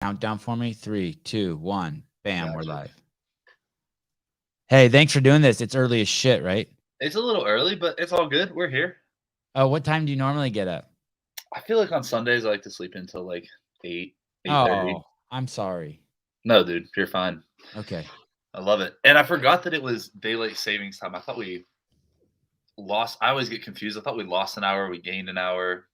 Countdown for me. 3, 2, 1. Bam, we're Gotcha. live. Hey, thanks for doing this. It's early as shit, right? It's a little early, but it's all good. We're here. Oh, what time do you normally get up? I feel like on Sundays I like to sleep until like 8, 8:30. Oh, I'm sorry. No, dude, you're fine. Okay. I love it. And I forgot that it was daylight savings time. I thought we lost. I always get confused. I thought we lost an hour, we gained an hour.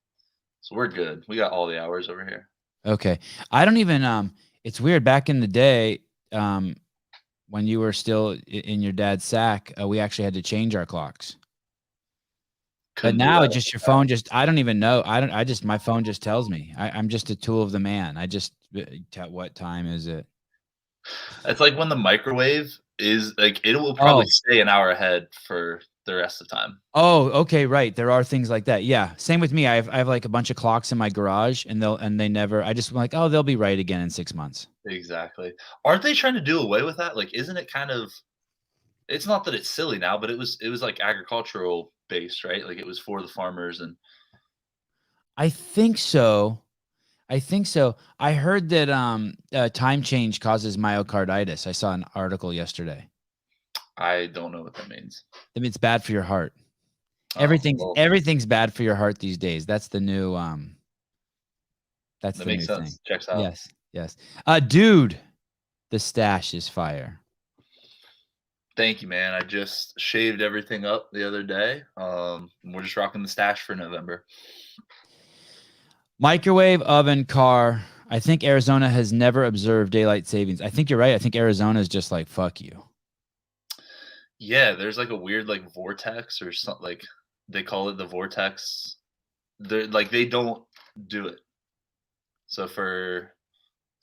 So we're good. We got all the hours over here. Okay. I don't even it's weird back in the day when you were still in your dad's sack, we actually had to change our clocks. But Couldn't do now that. just your phone I don't even know. My phone just tells me. I'm just a tool of the man. I just what time is it? It's like when the microwave is like it will Oh. probably stay an hour ahead for the rest of the time. Oh, okay, right. There are things like that. Yeah. Same with me. I have like a bunch of clocks in my garage and they never I just like, oh, they'll be right again in 6 months. Exactly. Aren't they trying to do away with that? Like, isn't it kind of it's not that it's silly now, but it was like agricultural based, right? Like it was for the farmers and I think so. I heard that time change causes myocarditis. I saw an article yesterday. I don't know what that means. I mean, it's bad for your heart. Oh, well, Everything's bad for your heart these days. That's the new that makes thing. sense. Checks out. Yes. Dude, the stash is fire. Thank you, man. I just shaved everything up the other day. We're just rocking the stash for November. Microwave, oven, car. I think Arizona has never observed daylight savings. I think you're right. I think Arizona is just like, fuck you. Yeah, there's like a weird like vortex or something, like they call it the vortex. They're like they don't do it. So for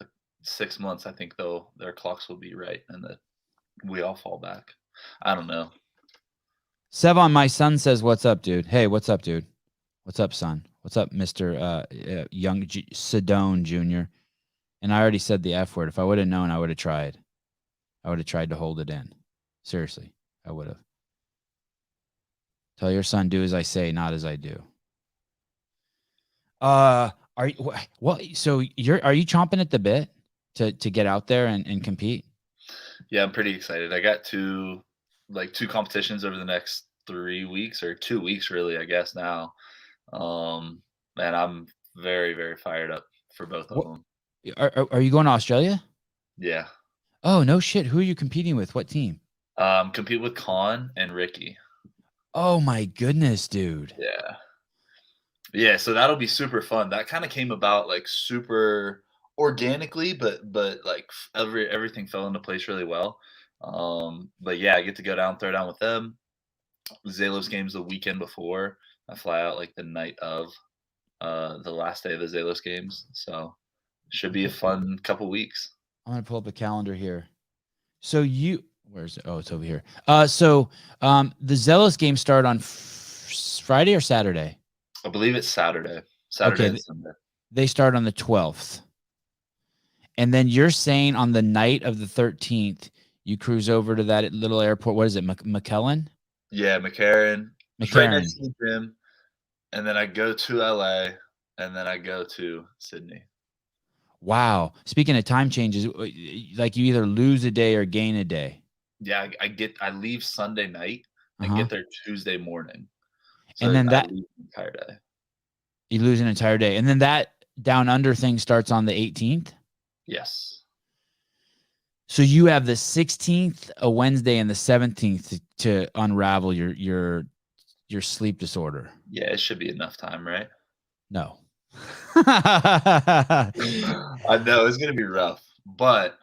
like 6 months, I think though their clocks will be right and that we all fall back. I don't know. Sevan, my son says, "What's up, dude? Hey, what's up, dude? What's up, son? What's up, Mister Young Sedone Jr.?" And I already said the F word. If I would have known, I would have tried. I would have tried to hold it in. Seriously, I would have. Tell your son, do as I say, not as I do. Are you what? So are you chomping at the bit to get out there and compete? Yeah, I'm pretty excited. I got two competitions over the next 3 weeks or 2 weeks, really. I guess now, and I'm very very fired up for both of What, them. are you going to Australia? Yeah, Oh no shit! Who are you competing with? What team? compete with Con and Ricky. Oh my goodness, dude. Yeah. Yeah, so that'll be super fun. That kind of came about like super organically, but like everything fell into place really well. But yeah, I get to go down, throw down with them. Zalos games the weekend before. I fly out like the night of the last day of the Zalos games. So should be a fun couple weeks. I'm gonna pull up a calendar here. So where's it? Oh, it's over here. The Zealous games start on Friday or Saturday? I believe it's Saturday. Saturday and Sunday. They start on the 12th. And then you're saying on the night of the 13th, you cruise over to that little airport. What is it, McKellen? Yeah, McCarran. Right next to the gym. And then I go to LA, and then I go to Sydney. Wow. Speaking of time changes, like you either lose a day or gain a day. Yeah, I leave Sunday night and get there Tuesday morning. So and then I lose an entire day. You lose an entire day. And then that down under thing starts on the 18th? Yes. So you have the 16th, a Wednesday, and the 17th to unravel your sleep disorder. Yeah, it should be enough time, right? No. I know it's gonna be rough, but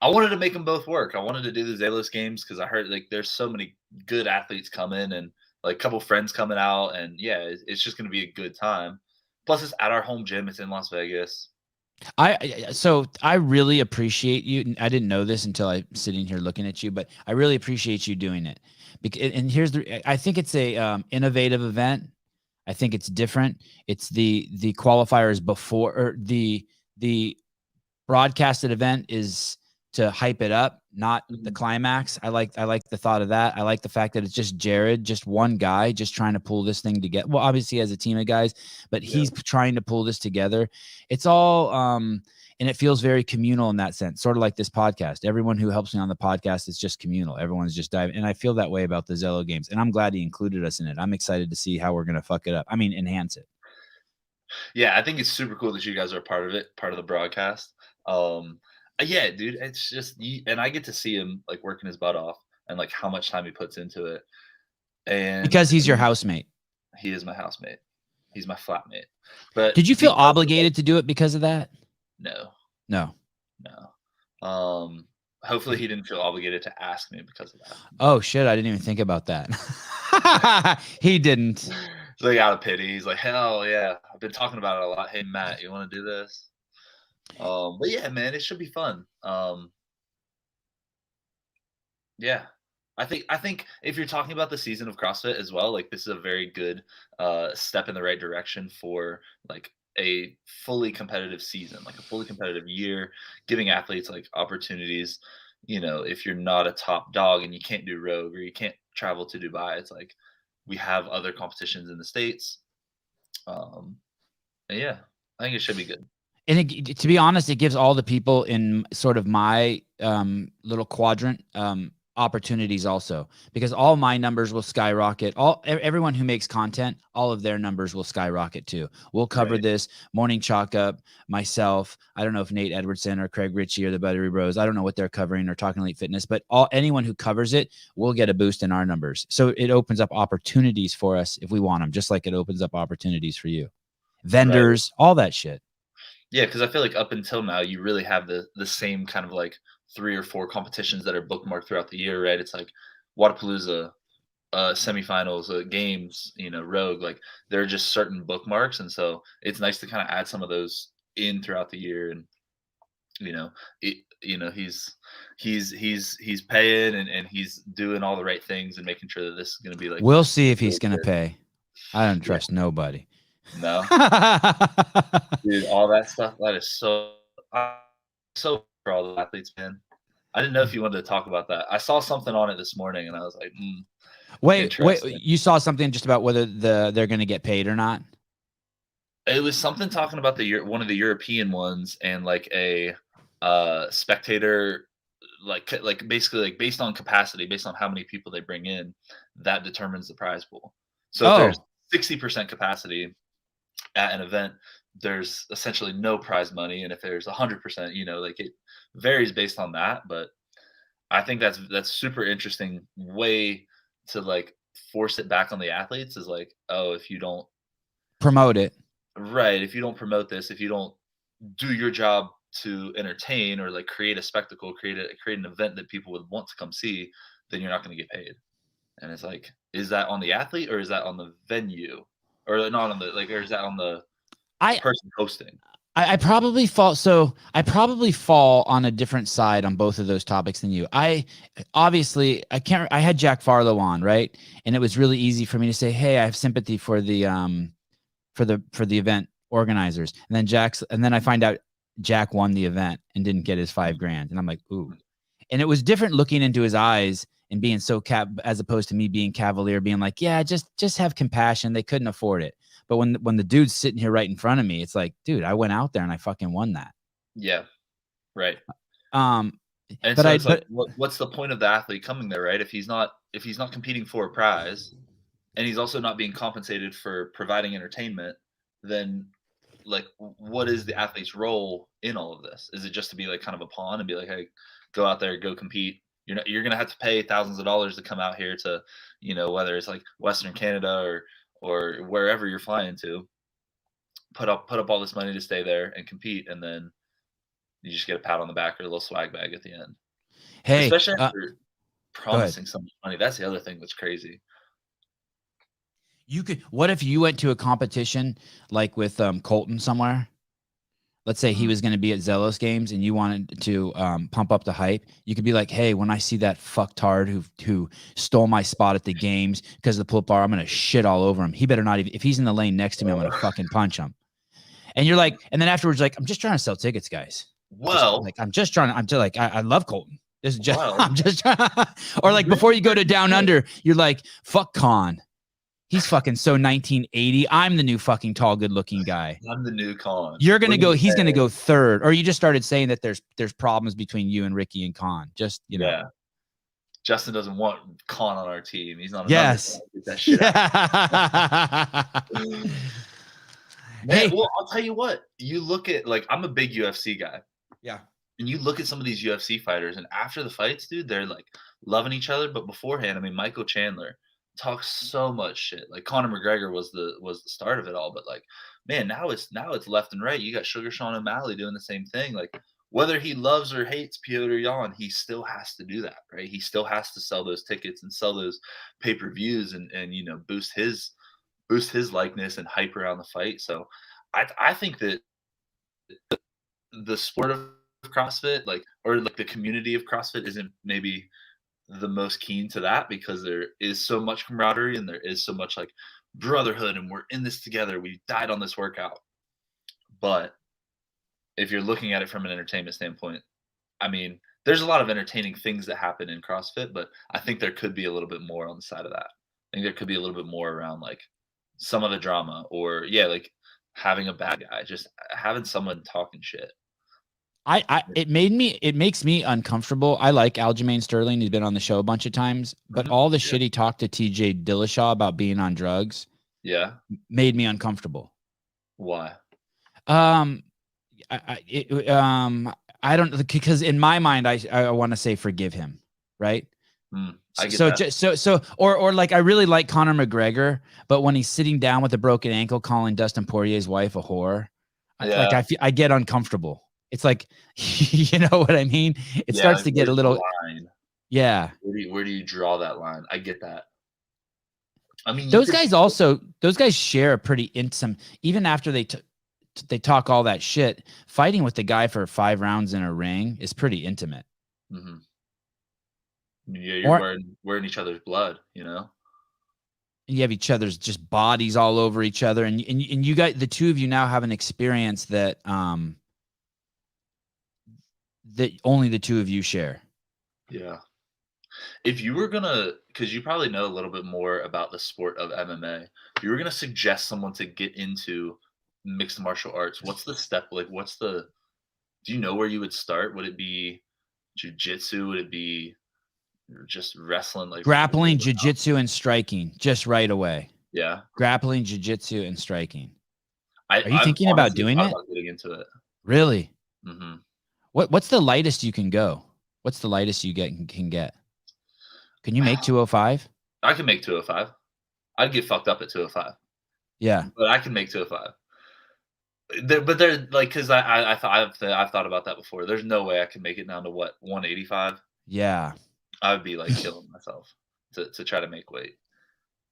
I wanted to make them both work. I wanted to do the Zalos games because I heard like there's so many good athletes coming and like a couple friends coming out, and yeah, it's just gonna be a good time. Plus, it's at our home gym. It's in Las Vegas. So I really appreciate you. I didn't know this until I'm sitting here looking at you, but I really appreciate you doing it. And I think it's a innovative event. I think it's different. It's the qualifiers before, or the broadcasted event is to hype it up, not the climax. I like the thought of that. I like the fact that it's just Jared, just one guy, just trying to pull this thing together. Well, obviously he has a team of guys, but he's trying to pull this together. It's all And it feels very communal in that sense, sort of like this podcast. Everyone who helps me on the podcast is just communal. Everyone's just diving. And I feel that way about the Zello games. And I'm glad he included us in it. I'm excited to see how we're going to fuck it up. I mean, enhance it. Yeah, I think it's super cool that you guys are part of it, part of the broadcast. Yeah, dude, it's just, and I get to see him like working his butt off and like how much time he puts into it. And because he's your housemate. He is my housemate. He's my flatmate. But did you feel obligated to do it because of that? No. Hopefully he didn't feel obligated to ask me because of that. Oh shit, I didn't even think about that. He didn't. So like out of pity, he's like, hell yeah, I've been talking about it a lot. Hey Matt, you want to do this? But yeah, man, it should be fun. Yeah. I think if you're talking about the season of CrossFit as well, like this is a very good step in the right direction for like a fully competitive season, like a fully competitive year, giving athletes like opportunities. You know, if you're not a top dog and you can't do Rogue or you can't travel to Dubai, it's like we have other competitions in the States. Yeah, I think it should be good. And to be honest, it gives all the people in sort of my little quadrant opportunities also, because all my numbers will skyrocket. Everyone who makes content, all of their numbers will skyrocket too. We'll cover this Morning Chalk Up, myself. I don't know if Nate Edwardson or Craig Ritchie or the Buttery Bros, I don't know what they're covering or Talking Elite Fitness, but anyone who covers it will get a boost in our numbers. So it opens up opportunities for us if we want them, just like it opens up opportunities for you. Vendors, all that shit. Yeah, because I feel like up until now, you really have the same kind of like 3 or 4 competitions that are bookmarked throughout the year, right? It's like Wodapalooza, semifinals, games, you know, Rogue. Like there are just certain bookmarks, and so it's nice to kind of add some of those in throughout the year. And he's paying and he's doing all the right things and making sure that this is going to be like. We'll see if he's going to pay. I don't trust nobody. No, dude, all that stuff. That is so for all the athletes, man. I didn't know if you wanted to talk about that. I saw something on it this morning, and I was like, wait, you saw something just about whether they're going to get paid or not? It was something talking about one of the European ones and like a spectator, like basically like based on capacity, based on how many people they bring in, that determines the prize pool. So if there's 60% capacity at an event, there's essentially no prize money, and if there's 100%, you know, like it varies based on that. But I think that's super interesting way to like force it back on the athletes is like, oh, if you don't promote it, right, if you don't promote this, if you don't do your job to entertain or like create a spectacle, create an event that people would want to come see, then you're not going to get paid. And it's like, is that on the athlete or is that on the venue, or not on the or is that on the person hosting? I probably fall. So I probably fall on a different side on both of those topics than you. I had Jack Farlow on, right? And it was really easy for me to say, hey, I have sympathy for the event organizers. And then I find out Jack won the event and didn't get his $5,000. And I'm like, ooh. And it was different looking into his eyes and being so as opposed to me being cavalier, being like, yeah, just have compassion. They couldn't afford it. But when the dude's sitting here right in front of me, it's like, dude, I went out there and I fucking won that. Yeah. Right. And but so what's the point of the athlete coming there, right? If he's not competing for a prize and he's also not being compensated for providing entertainment, then like what is the athlete's role in all of this? Is it just to be like kind of a pawn and be like, hey, go out there, go compete? You're going to have to pay thousands of dollars to come out here to, you know, whether it's like Western Canada or wherever you're flying to, put up all this money to stay there and compete, and then you just get a pat on the back or a little swag bag at the end. Hey, especially after promising so much money. That's the other thing that's crazy. What if you went to a competition like with Colton somewhere? Let's say he was going to be at Zelos games and you wanted to pump up the hype. You could be like, hey, when I see that fucktard who stole my spot at the games because of the pull-up bar, I'm going to shit all over him. He better not even, if he's in the lane next to me, I'm going to fucking punch him. And you're like, and then afterwards, like, I'm just trying to sell tickets, guys. Well, I'm just like, I love Colton. This is just, I'm just trying. Or like before you go to Down Under, you're like, fuck Con. He's fucking so 1980. I'm the new fucking tall, good-looking guy. I'm the new Con. You're gonna go. He's gonna go third. Or you just started saying that there's problems between you and Ricky and Con. Just know. Yeah. Justin doesn't want Con on our team. He's not. Yes. Get that shit out. Man, well, I'll tell you what. You look at like I'm a big UFC guy. Yeah. And you look at some of these UFC fighters, and after the fights, dude, they're like loving each other. But beforehand, I mean, Michael Chandler talks so much shit. Like Conor McGregor was the start of it all. But like, man, now it's left and right. You got Sugar Sean O'Malley doing the same thing. Like whether he loves or hates Piotr Jan, he still has to do that, right? He still has to sell those tickets and sell those pay-per-views and boost his likeness and hype around the fight. So I think that the sport of CrossFit, or the community of CrossFit isn't maybe the most keen to that, because there is so much camaraderie and there is so much like brotherhood and we're in this together. We died on this workout. But if you're looking at it from an entertainment standpoint, I mean, there's a lot of entertaining things that happen in CrossFit, but I think there could be a little bit more on the side of that. I think there could be a little bit more around like some of the drama, or like having a bad guy, just having someone talking shit. It makes me uncomfortable. I like Aljamain Sterling. He's been on the show a bunch of times, but all the shit he talked to TJ Dillashaw about being on drugs, made me uncomfortable. Why? I don't, because in my mind, I want to say forgive him, right? I get that. Or like I really like Conor McGregor, but when he's sitting down with a broken ankle, calling Dustin Poirier's wife a whore, I get uncomfortable. It's like, you know what I mean? It starts to get a little. Yeah. Where do you draw that line? I get that. I mean, those guys share a pretty intimate, even after they talk all that shit, fighting with the guy for 5 rounds in a ring is pretty intimate. Mm-hmm. Yeah, you're wearing each other's blood, you know? You have each other's just bodies all over each other. And you got, the two of you now have an experience that only the two of you share. Yeah. If you were gonna, because you probably know a little bit more about the sport of MMA, if you were gonna suggest someone to get into mixed martial arts, what's the step? Like, do you know where you would start? Would it be jiu-jitsu? Would it be just wrestling? Like grappling, jiu-jitsu, and striking just right away. Yeah. Grappling, jiu-jitsu, and striking. Are you thinking about doing it? Getting into it. Really? Mm-hmm. What's the lightest you can go? What's the lightest you can get? Can you make 205? I can make 205. I'd get fucked up at 205. Yeah. But I can make 205. But they're like, because I've thought about that before. There's no way I can make it down to 185. Yeah. I would be like killing myself to try to make weight.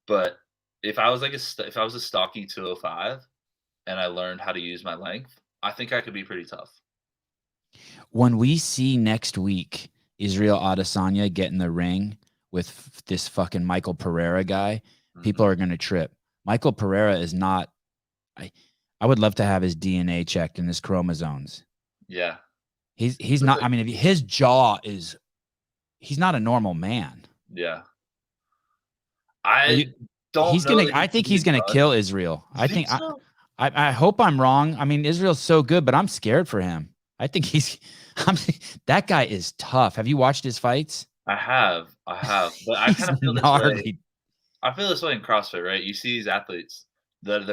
But if I was if I was a stocky 205 and I learned how to use my length, I think I could be pretty tough. When we see next week Israel Adesanya get in the ring with this fucking Michael Pereira guy, people are going to trip. Michael Pereira is not. I would love to have his DNA checked and his chromosomes. Yeah, he's not. I mean, his jaw is. He's not a normal man. Yeah, I think he's gonna kill Israel. I think. So? I hope I'm wrong. I mean, Israel's so good, but I'm scared for him. I think that guy is tough. Have you watched his fights? I have, but I kind of feel this way. I feel this way in CrossFit, right? You see these athletes that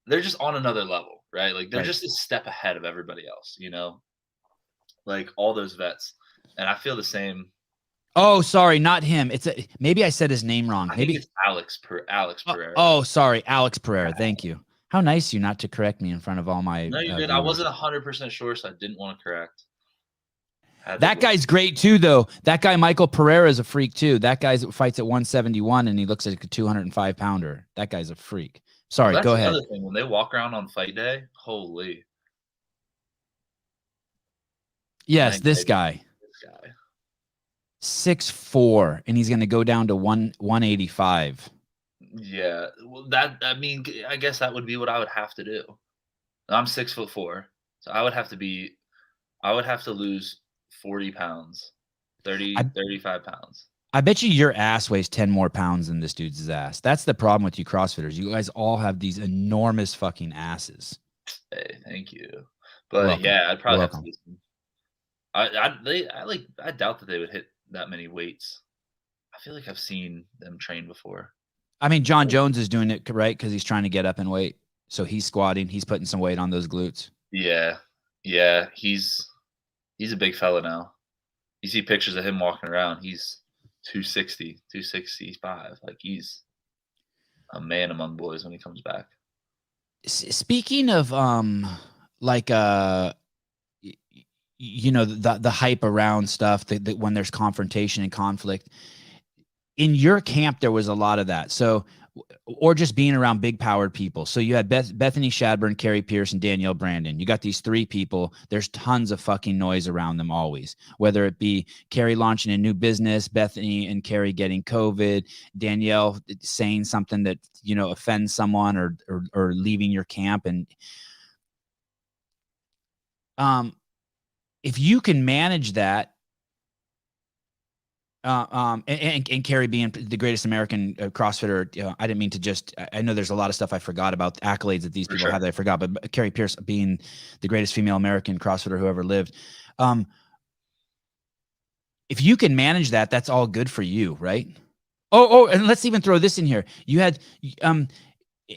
they're just on another level, right? Like they're just a step ahead of everybody else, you know? Like all those vets. And I feel the same. Oh, sorry, not him. Maybe I said his name wrong. Maybe it's Alex Pereira. Oh, sorry, Alex Pereira. Thank you. How nice you not to correct me in front of all my. No, you did. I wasn't 100% sure, so I didn't want to correct. That guy's great too, though. That guy Michael Pereira is a freak too. That guy fights at 171 and he looks like a 205 pounder. That guy's a freak. Sorry, go ahead. That's the other thing. When they walk around on fight day, holy. Yes, this guy. 6'4", and he's going to go down to 185. Yeah, well, I guess that would be what I would have to do. I'm 6'4", so I would have to lose 40 pounds, 35 pounds. I bet you your ass weighs 10 more pounds than this dude's ass. That's the problem with you CrossFitters. You guys all have these enormous fucking asses. Hey, thank you. You're But welcome. yeah, I'd You're probably have to welcome. do some. I doubt that they would hit that many weights. I feel like I've seen them train before. I mean, John Jones is doing it, right? Because he's trying to get up in weight. So he's squatting. He's putting some weight on those glutes. Yeah, yeah, he's a big fella now. You see pictures of him walking around. He's 260, 265. Like he's a man among boys when he comes back. Speaking of like you know, the hype around stuff that when there's confrontation and conflict, in your camp there was a lot of that. So, or just being around big powered people. So you had Bethany Shadburn, Carrie Pierce, and Danielle Brandon. You got these three people. There's tons of fucking noise around them always, whether it be Carrie launching a new business, Bethany and Carrie getting COVID, Danielle saying something that, you know, offends someone, or leaving your camp. And if you can manage that, and Carrie being the greatest American CrossFitter, you know, I didn't mean to just. I know there's a lot of stuff I forgot about, accolades that these For people have sure. that I forgot, but Carrie Pierce being the greatest female American CrossFitter who ever lived. If you can manage that, that's all good for you, right? Oh, and let's even throw this in here. You had, and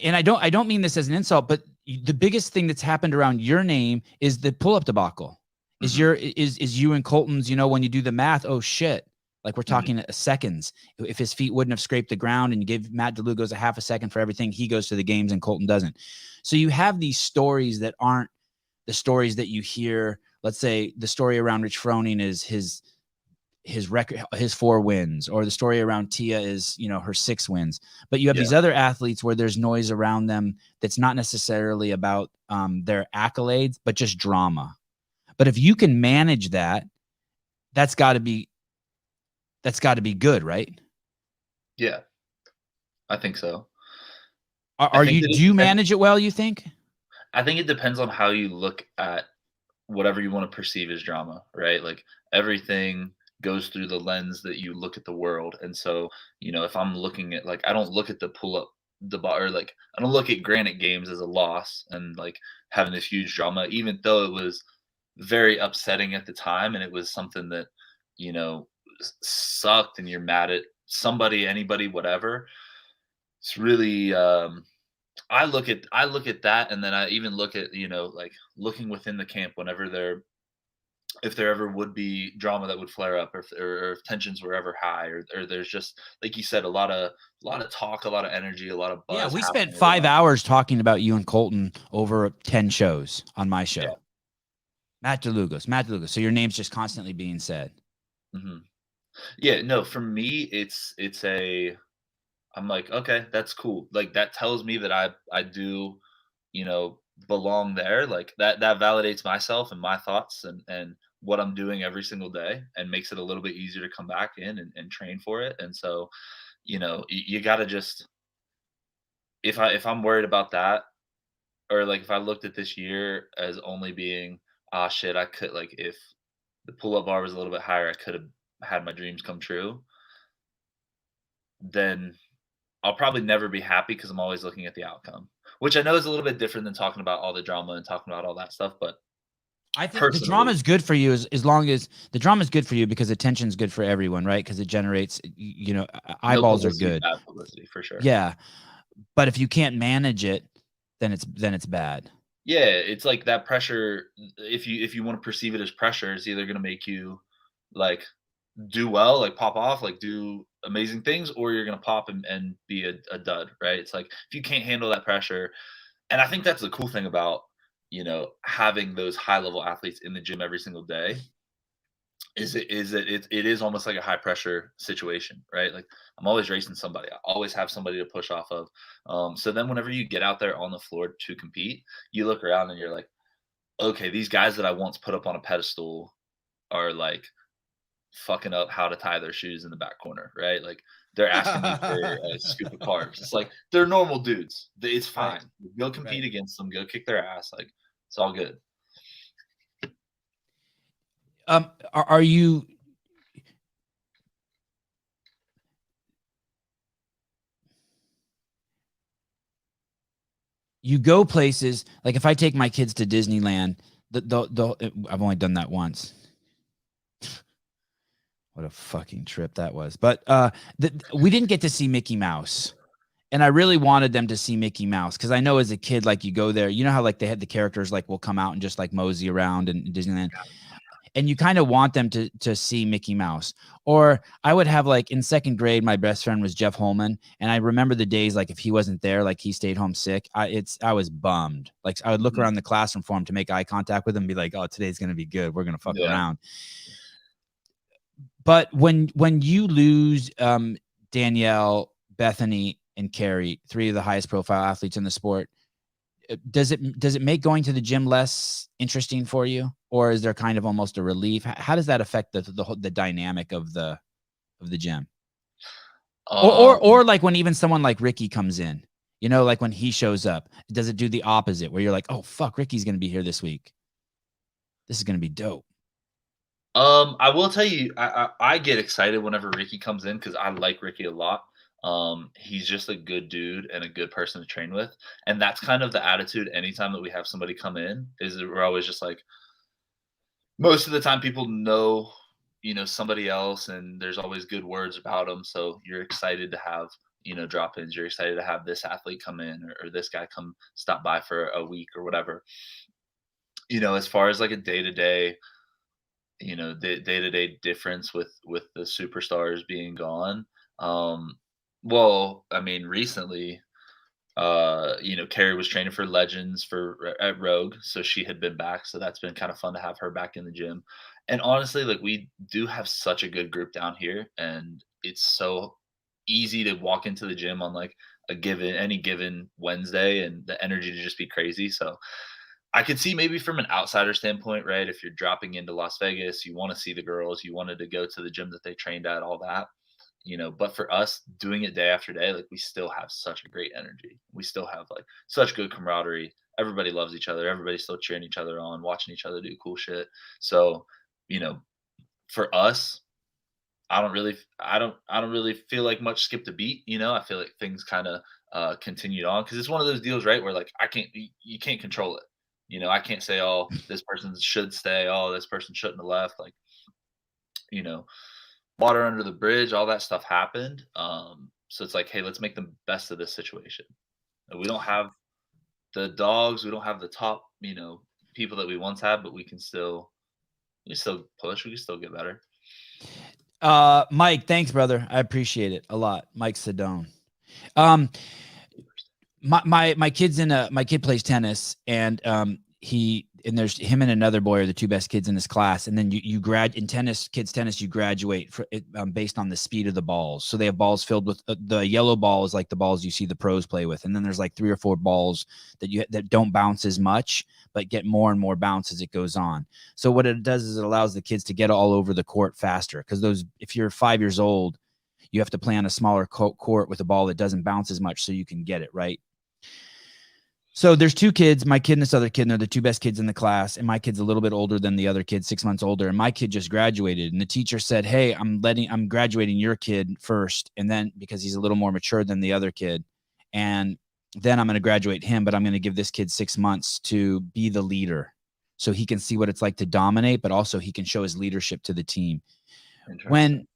I don't mean this as an insult, but the biggest thing that's happened around your name is the pull-up debacle. Is you and Colton's, you know, when you do the math, oh shit. Like we're talking seconds. If his feet wouldn't have scraped the ground and you give Matt Dlugos a half a second for everything, he goes to the games and Colton doesn't. So you have these stories that aren't the stories that you hear. Let's say the story around Rich Froning is his record, his 4 wins, or the story around Tia is, you know, her 6 wins. But you have these other athletes where there's noise around them that's not necessarily about their accolades, but just drama. But if you can manage that, that's got to be good, right? Yeah, I think so. Do you manage it well, you think? I think it depends on how you look at whatever you want to perceive as drama, right? Like everything goes through the lens that you look at the world. And so, you know, if I'm looking at like I don't look at the pull up the bar, or like I don't look at Granite Games as a loss and like having this huge drama, even though it was very upsetting at the time and it was something that, you know, sucked and you're mad at somebody, anybody, whatever. It's really I look at that, and then I even look at, you know, like looking within the camp whenever if there ever would be drama that would flare up, or if tensions were ever high, or there's just like you said, a lot of talk, a lot of energy, a lot of Yeah, buzz we spent happening 5 around. hours talking about you and Colton over 10 shows on my Yeah. show. Matt Dlugos. So your name's just constantly being said. Hmm. Yeah. No, for me, it's a I'm like, okay, that's cool. Like that tells me that I do, you know, belong there. Like that validates myself and my thoughts and what I'm doing every single day, and makes it a little bit easier to come back in and train for it. And so, you know, you got to just if I'm worried about that, or like if I looked at this year as only being ah shit, I could like if the pull up bar was a little bit higher, I could have had my dreams come true. Then I'll probably never be happy because I'm always looking at the outcome, which I know is a little bit different than talking about all the drama and talking about all that stuff. But I think the drama personally, is good for you as long as the drama is good for you because attention is good for everyone, right? Because it generates, you know, no eyeballs are publicity is good. bad publicity for sure. Yeah, but if you can't manage it, then it's bad. Yeah, it's like that pressure. If you want to perceive it as pressure, it's either going to make you like do well, like pop off, like do amazing things, or you're going to pop and be a dud, right? It's like if you can't handle that pressure, and I think that's the cool thing about, you know, having those high level athletes in the gym every single day it is almost like a high pressure situation, right? Like I'm always racing somebody. I always have somebody to push off of. So then whenever you get out there on the floor to compete, you look around and you're like, okay, these guys that I once put up on a pedestal are like fucking up how to tie their shoes in the back corner, right? Like they're asking me for a scoop of carbs. It's like they're normal dudes. It's Right. fine. Go compete against them. Go kick their ass. Like it's all good. Are you you go places like if I take my kids to Disneyland, I've only done that once. What a fucking trip that was. But we didn't get to see Mickey Mouse. And I really wanted them to see Mickey Mouse because I know as a kid, like you go there, you know how like they had the characters like will come out and just like mosey around in Disneyland, and you kind of want them to see Mickey Mouse. Or I would have like in second grade, my best friend was Jeff Holman, and I remember the days like if he wasn't there, like he stayed home sick. I was bummed. Like I would look around the classroom for him to make eye contact with him, and be like, "Oh, today's gonna be good. We're gonna fuck around." But when you lose Danielle, Bethany, and Carrie, three of the highest profile athletes in the sport, does it make going to the gym less interesting for you, or is there kind of almost a relief? How does that affect the dynamic of the gym? Or like when even someone like Ricky comes in, you know, like when he shows up, does it do the opposite where you're like, oh fuck, Ricky's gonna be here this week. This is gonna be dope. I will tell you, I get excited whenever Ricky comes in because I like Ricky a lot. He's just a good dude and a good person to train with, and that's kind of the attitude. Anytime that we have somebody come in, is that we're always just like, most of the time, people know, somebody else, and there's always good words about them. So you're excited to have, drop-ins. You're excited to have this athlete come in or this guy come stop by for a week or whatever. As far as like a day to day the day-to-day difference with the superstars being gone. Well, I mean, recently, Carrie was training for Legends at Rogue, so she had been back, so that's been kind of fun to have her back in the gym. And honestly, like, we do have such a good group down here, and it's so easy to walk into the gym on like any given Wednesday, and the energy to just be crazy. So I could see maybe from an outsider standpoint, right? If you're dropping into Las Vegas, you want to see the girls, you wanted to go to the gym that they trained at, all that, But for us doing it day after day, like we still have such a great energy. We still have like such good camaraderie. Everybody loves each other. Everybody's still cheering each other on, watching each other do cool shit. So, you know, for us, I don't really feel like much skipped a beat. I feel like things kind of continued on because it's one of those deals, right? Where like you can't control it. I can't say, oh, this person should stay, oh, this person shouldn't have left. Like, you know, water under the bridge, all that stuff happened. So it's like, hey, let's make the best of this situation. We don't have the dogs, we don't have the top, people that we once had, but we still push, we can still get better. Mike, thanks, brother. I appreciate it a lot. Mike Sedone. My kid plays tennis, and there's him and another boy are the two best kids in this class. And then you in kids tennis, you graduate based on the speed of the balls. So they have balls filled with the yellow ball is like the balls you see the pros play with, and then there's like 3 or 4 balls that don't bounce as much, but get more and more bounce as it goes on. So what it does is it allows the kids to get all over the court faster, because if you're 5 years old, you have to play on a smaller court with a ball that doesn't bounce as much so you can get it right. So there's 2 kids, my kid and this other kid, and they're the 2 best kids in the class. And my kid's a little bit older than the other kid, 6 months older. And my kid just graduated. And the teacher said, hey, I'm graduating your kid first. And then because he's a little more mature than the other kid. And then I'm going to graduate him, but I'm going to give this kid 6 months to be the leader so he can see what it's like to dominate, but also he can show his leadership to the team. When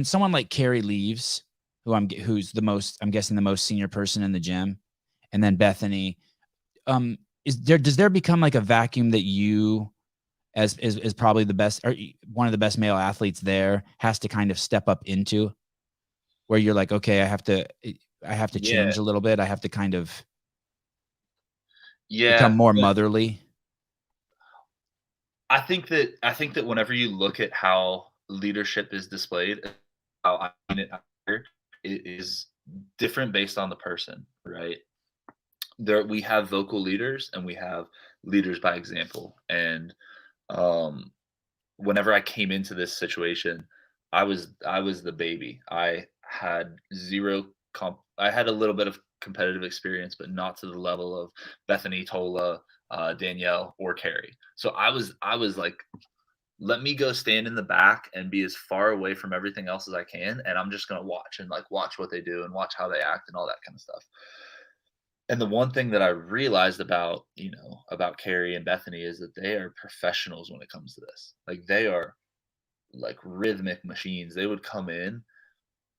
someone like Carrie leaves, who's I'm guessing the most senior person in the gym, and then Bethany, does there become like a vacuum that you, as probably the best or one of the best male athletes there, has to kind of step up into, where you're like, okay, I have to change a little bit. I have to kind of become more motherly. I think that whenever you look at how leadership is displayed, how I mean it is different based on the person, right? We have vocal leaders and we have leaders by example. And whenever I came into this situation, I was the baby. I had I had a little bit of competitive experience, but not to the level of Bethany, Tola, Danielle, or Carrie. So I was like, let me go stand in the back and be as far away from everything else as I can, and I'm just gonna watch what they do and watch how they act and all that kind of stuff. And the one thing that I realized about, about Carrie and Bethany is that they are professionals when it comes to this. Like they are like rhythmic machines. They would come in,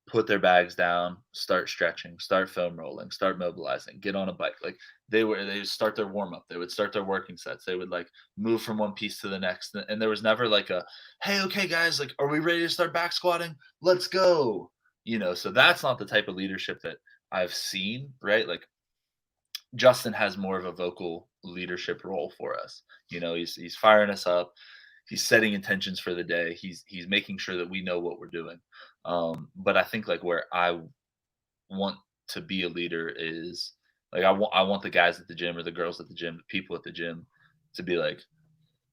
put their bags down, start stretching, start foam rolling, start mobilizing, get on a bike. Like they would start their warm up. They would start their working sets. They would like move from one piece to the next. And there was never like a, hey, okay, guys, like, are we ready to start back squatting? Let's go. So that's not the type of leadership that I've seen, right? Like Justin has more of a vocal leadership role for us. He's firing us up. He's setting intentions for the day. He's making sure that we know what we're doing. But I think like where I want to be a leader is like I want the guys at the gym or the girls at the gym, the people at the gym to be like,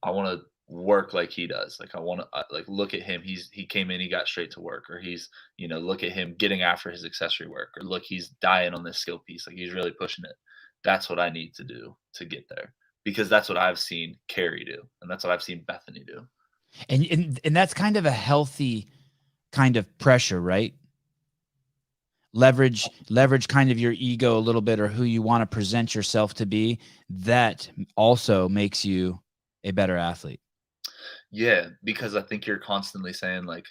I want to work like he does. Like I want to like look at him. He came in, he got straight to work, or he's look at him getting after his accessory work, or look, he's dying on this skill piece. Like he's really pushing it. That's what I need to do to get there, because that's what I've seen Carrie do, and that's what I've seen Bethany do. And that's kind of a healthy kind of pressure, right? Leverage kind of your ego a little bit, or who you want to present yourself to be. That also makes you a better athlete. Yeah, because I think you're constantly saying like,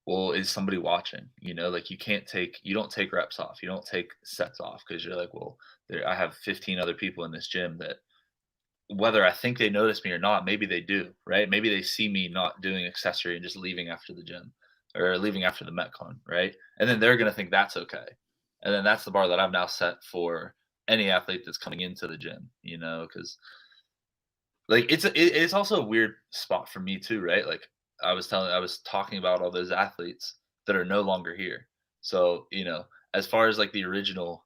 well, is somebody watching? Like you don't take reps off, you don't take sets off, because you're like, well, I have 15 other people in this gym that, whether I think they notice me or not, maybe they do, right? Maybe they see me not doing accessory and just leaving after the gym or leaving after the Metcon, right? And then they're going to think that's okay. And then that's the bar that I've now set for any athlete that's coming into the gym, because like it's also a weird spot for me too, right? Like I was talking about all those athletes that are no longer here. So, as far as like the original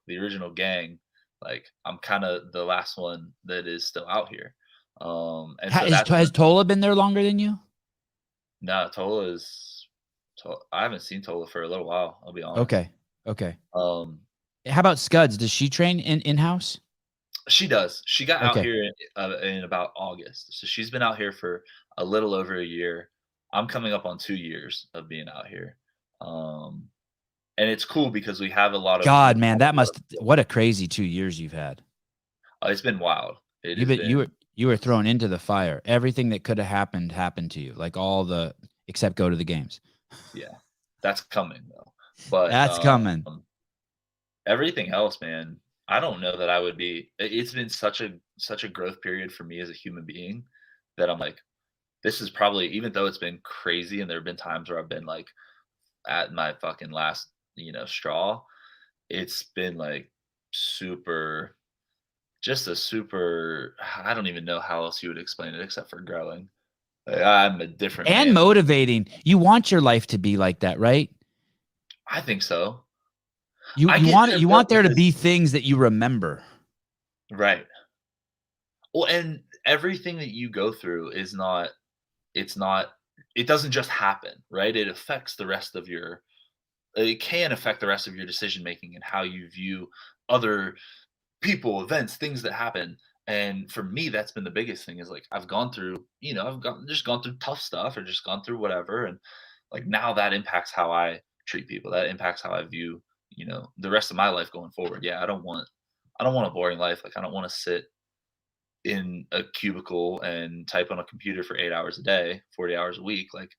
gang, like I'm kind of the last one that is still out here. And so Has Tola been there longer than you? No, I haven't seen Tola for a little while, I'll be honest. Okay. How about Scuds? Does she train in-house? She does. She got out here in about August. So she's been out here for a little over a year. I'm coming up on 2 years of being out here. And it's cool because we have a lot of God, man, what a crazy 2 years you've had. It's been wild. You were thrown into the fire. Everything that could have happened to you. Like except go to the games. Yeah. That's coming though. But that's coming. Everything else, man, I don't know that I would be. It's been such a growth period for me as a human being that I'm like, this is probably, even though it's been crazy and there have been times where I've been like at my fucking last, straw, it's been like I don't even know how else you would explain it except for growing. Like, I'm a different and man. Motivating. You want your life to be like that, right? I think so. You want there to be things that you remember. Right. Well, and everything that you go through it doesn't just happen, right? It can affect the rest of your decision making and how you view other people, events, things that happen. And for me, that's been the biggest thing is like, I've gone through, just gone through tough stuff or just gone through whatever. And like, now that impacts how I treat people. That impacts how I view, the rest of my life going forward. Yeah. I don't want a boring life. Like, I don't want to sit in a cubicle and type on a computer for 8 hours a day, 40 hours a week. Like,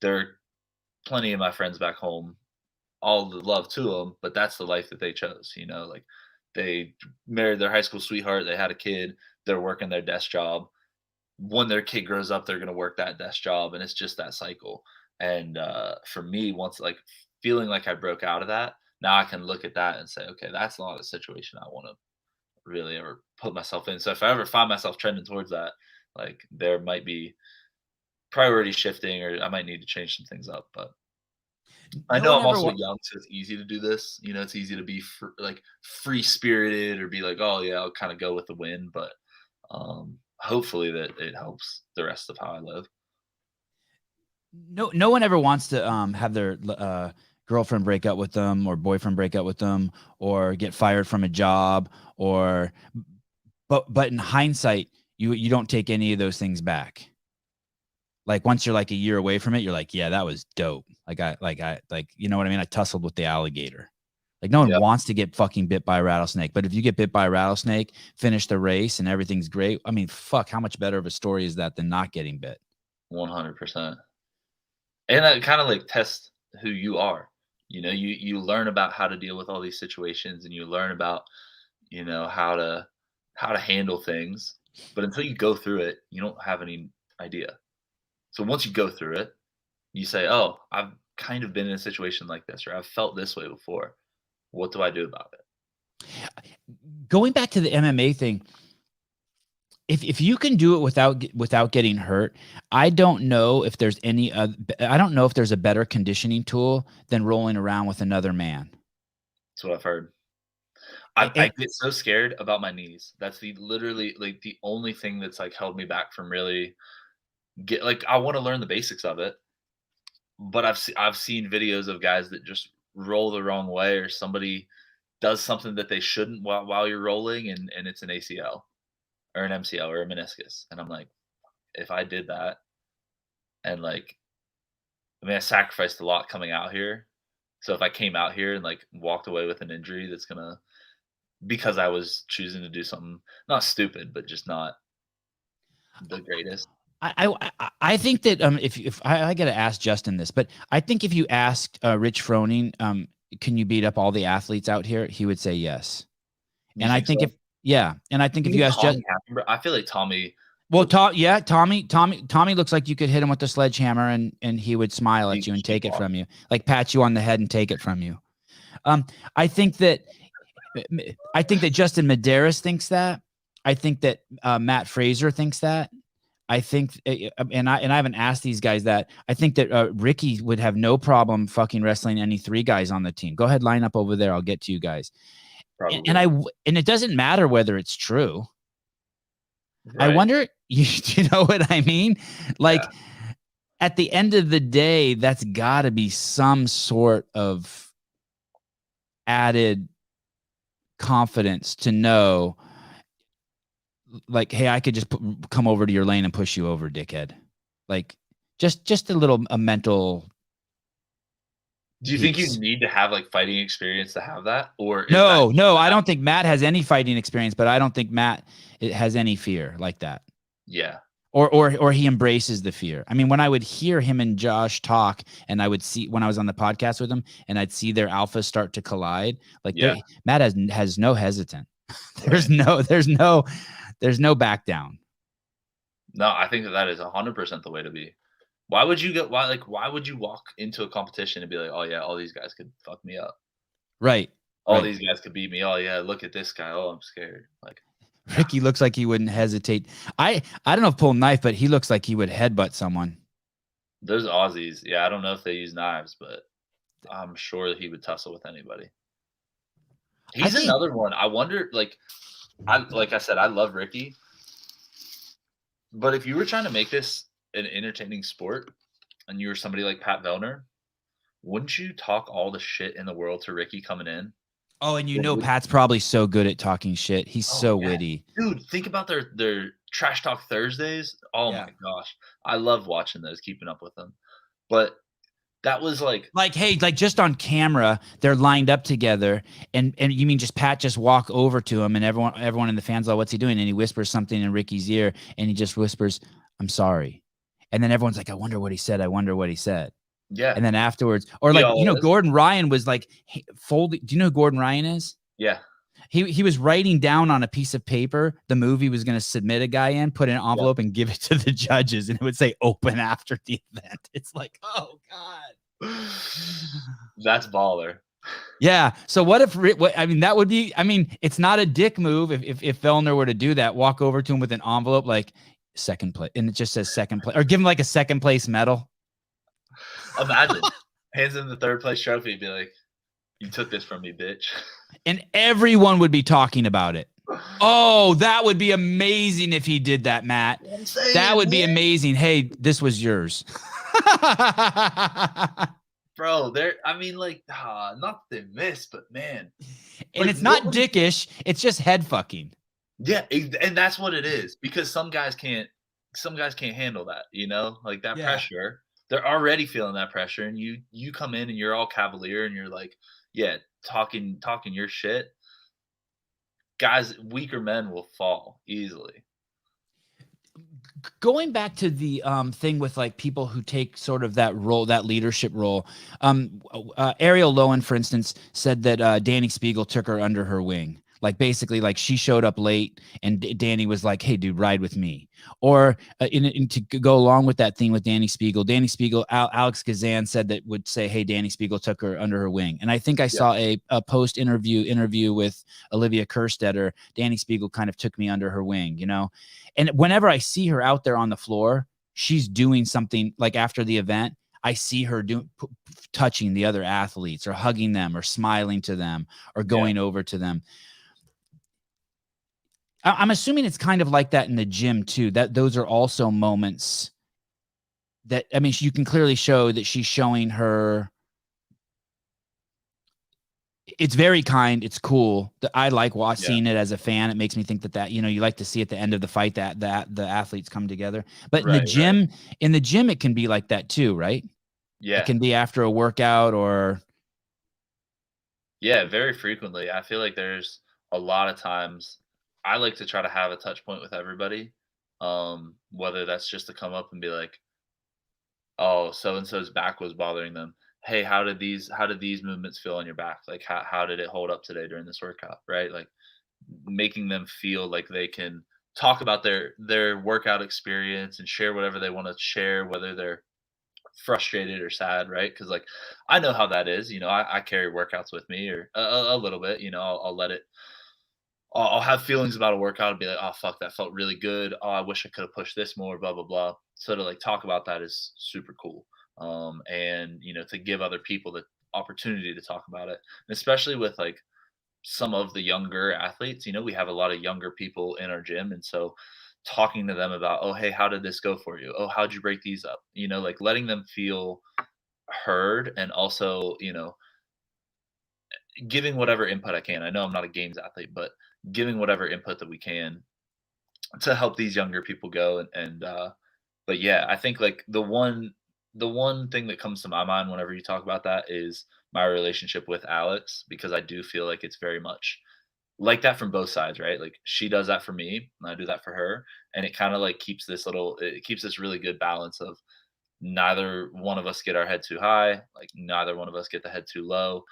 there are plenty of my friends back home, all the love to them, but that's the life that they chose, like they married their high school sweetheart, they had a kid, they're working their desk job. When their kid grows up, they're going to work that desk job, and it's just that cycle. And for me, once like feeling like I broke out of that, now I can look at that and say, okay, that's not a situation I want to really ever put myself in. So if I ever find myself trending towards that, like there might be priority shifting, or I might need to change some things up. But I know I'm also young, so it's easy to do this. It's easy to be free spirited or be like, oh yeah, I'll kind of go with the wind. But hopefully that it helps the rest of how I live. No one ever wants to have their girlfriend break up with them or boyfriend break up with them or get fired from a job but in hindsight, you don't take any of those things back. Like once you're like a year away from it, you're like, yeah, that was dope. Like, you know what I mean? I tussled with the alligator. Like no one Yep. wants to get fucking bit by a rattlesnake. But if you get bit by a rattlesnake, finish the race and everything's great. I mean, fuck, how much better of a story is that than not getting bit? 100%. And that kind of like tests who you are. You learn about how to deal with all these situations, and you learn about, how to handle things. But until you go through it, you don't have any idea. So once you go through it, you say, "Oh, I've kind of been in a situation like this, or I've felt this way before. What do I do about it?" Going back to the MMA thing, if you can do it without getting hurt, I don't know if there's I don't know if there's a better conditioning tool than rolling around with another man. That's what I've heard. I And, get so scared about my knees. That's literally like the only thing that's like held me back from really I want to learn the basics of it, but I've seen videos of guys that just roll the wrong way, or somebody does something that they shouldn't while you're rolling, and it's an ACL or an MCL or a meniscus. And I'm like, if I did that, and like, I mean, I sacrificed a lot coming out here. So if I came out here and like walked away with an injury that's gonna because I was choosing to do something not stupid, but just not the greatest. I think that if I got to ask Justin this, but I think if you asked Rich Froning, can you beat up all the athletes out here, he would say yes. You And I think think so? and I think if you ask Tommy Happenberg, I feel like Tommy well, looks Tommy looks like you could hit him with the sledgehammer and he would smile at you and take it from you, like pat you on the head and take it from you. I think that Justin Medeiros thinks that. I think that Matt Fraser thinks that. I think, and I haven't asked these guys that. I think that Ricky would have no problem fucking wrestling any three guys on the team. Go ahead, line up over there. I'll get to you guys. probably And it doesn't matter whether it's true. I right. wonder, you know what I mean? Like at the end of the day, that's got to be some sort of added confidence to know, like, hey, I could just come over to your lane and push you over, dickhead. Like, just a mental. Do you think you need to have like fighting experience to have that, or is that No, I don't think Matt has any fighting experience, but I don't think Matt has any fear like that. Yeah. Or he embraces the fear. I mean, when I would hear him and Josh talk, and I would see when I was on the podcast with him, and I'd see their alphas start to collide, like Matt has no hesitant. There's no back down. No, I think that is 100% the way to be. Why would you walk into a competition and be like, "Oh yeah, all these guys could fuck me up. Right. All Right. these guys could beat me. Oh yeah, look at this guy. Oh, I'm scared." Like Ricky looks like he wouldn't hesitate. I don't know if pull knife, but he looks like he would headbutt someone. those Aussies, yeah, I don't know if they use knives, but I'm sure that he would tussle with anybody. He's another one. I wonder, like I said, I love Ricky, but if you were trying to make this an entertaining sport, and you were somebody like Pat Vellner, wouldn't you talk all the shit in the world to Ricky coming in? Oh, and Pat's probably so good at talking shit. He's so witty. Dude, think about their Trash Talk Thursdays. Oh my gosh. I love watching those, keeping up with them. But that was like hey, like just on camera, they're lined up together, and you mean just Pat just walk over to him, and everyone in the fans like, what's he doing? And he whispers something in Ricky's ear, and he just whispers, "I'm sorry," and then everyone's like, "I wonder what he said. I wonder what he said." Yeah. And then afterwards, or like Gordon Ryan was like folding. Do you know who Gordon Ryan is? Yeah. He was writing down on a piece of paper the movie was going to submit a guy in, put in an envelope, and give it to the judges, and it would say open after the event. It's like, oh god, that's baller. Yeah. So what if? I mean, that would be. I mean, it's not a dick move if Fellner were to do that. Walk over to him with an envelope like second place, and it just says second place, or give him like a second place medal. Imagine hands him the third place trophy and be like, "You took this from me, bitch." And everyone would be talking about it. Oh, that would be amazing if he did that, Matt. That would be amazing. Hey, this was yours. Bro, I mean, like, not that they miss, but man. And it's not dickish. It's just head fucking. Yeah, and that's what it is. Because some guys can't handle that, like that pressure. They're already feeling that pressure, and you come in and you're all cavalier, and you're like, yeah, talking your shit, guys, weaker men will fall easily. Going back to the thing with like people who take sort of that role, that leadership role, Ariel Lowen, for instance, said that Danny Spiegel took her under her wing. Like basically, like she showed up late, and Danny was like, "Hey, dude, ride with me." Or to go along with that thing with Danny Spiegel, Alex Gazan said that would say, "Hey, Danny Spiegel took her under her wing." And I think I saw a post interview with Olivia Kerstetter. Danny Spiegel kind of took me under her wing, you know. And whenever I see her out there on the floor, she's doing something like after the event. I see her touching the other athletes or hugging them or smiling to them or going over to them. I'm assuming it's kind of like that in the gym too, that those are also moments that, I mean, you can clearly show that she's showing her. It's very kind. It's cool. I like seeing it as a fan. It makes me think that, you know, you like to see at the end of the fight that the athletes come together. But in the gym, it can be like that too, right? Yeah. It can be after a workout or. Yeah, very frequently. I feel like there's a lot of times I like to try to have a touch point with everybody. Whether that's just to come up and be like, "Oh, so and so's back was bothering them. Hey, how did these movements feel on your back? Like how did it hold up today during this workout?" Right? Like making them feel like they can talk about their workout experience and share whatever they want to share, whether they're frustrated or sad, right? Because like I know how that is. You know, I carry workouts with me or a little bit. You know, I'll let it. I'll have feelings about a workout and be like, oh fuck, that felt really good. Oh, I wish I could have pushed this more. Blah blah blah. So to like talk about that is super cool. And you know, to give other people the opportunity to talk about it, and especially with like some of the younger athletes. You know, we have a lot of younger people in our gym, and so talking to them about, oh hey, how did this go for you? Oh, how'd you break these up? You know, like letting them feel heard, and also, you know, giving whatever input I can. I know I'm not a games athlete, but giving whatever input that we can to help these younger people go. But yeah, I think like the one thing that comes to my mind whenever you talk about that is my relationship with Alex, because I do feel like it's very much like that from both sides, right? Like she does that for me and I do that for her, and it kind of like keeps this really good balance of neither one of us get our head too high, like neither one of us get the head too low.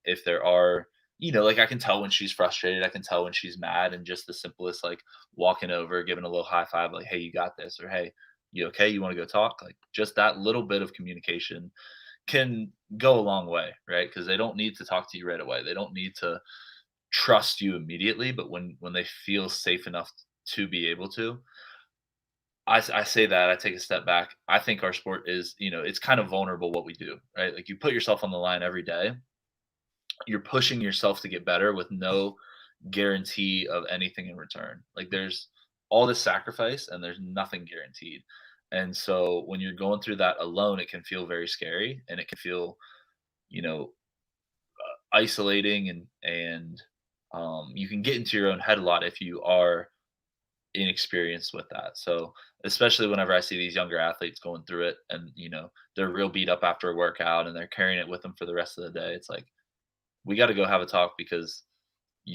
If there are, you know, like I can tell when she's frustrated, I can tell when she's mad, and just the simplest like walking over, giving a little high five, like, hey, you got this, or hey, you okay? You want to go talk? Like just that little bit of communication can go a long way, right? Because they don't need to talk to you right away. They don't need to trust you immediately, but when they feel safe enough to be able to, I say that, I take a step back. I think our sport is, you know, it's kind of vulnerable what we do, right? Like you put yourself on the line every day. You're pushing yourself to get better with no guarantee of anything in return. Like there's all this sacrifice and there's nothing guaranteed. And so when you're going through that alone, it can feel very scary, and it can feel, you know, isolating, and you can get into your own head a lot if you are inexperienced with that. So especially whenever I see these younger athletes going through it, and you know they're real beat up after a workout and they're carrying it with them for the rest of the day, it's like we got to go have a talk, because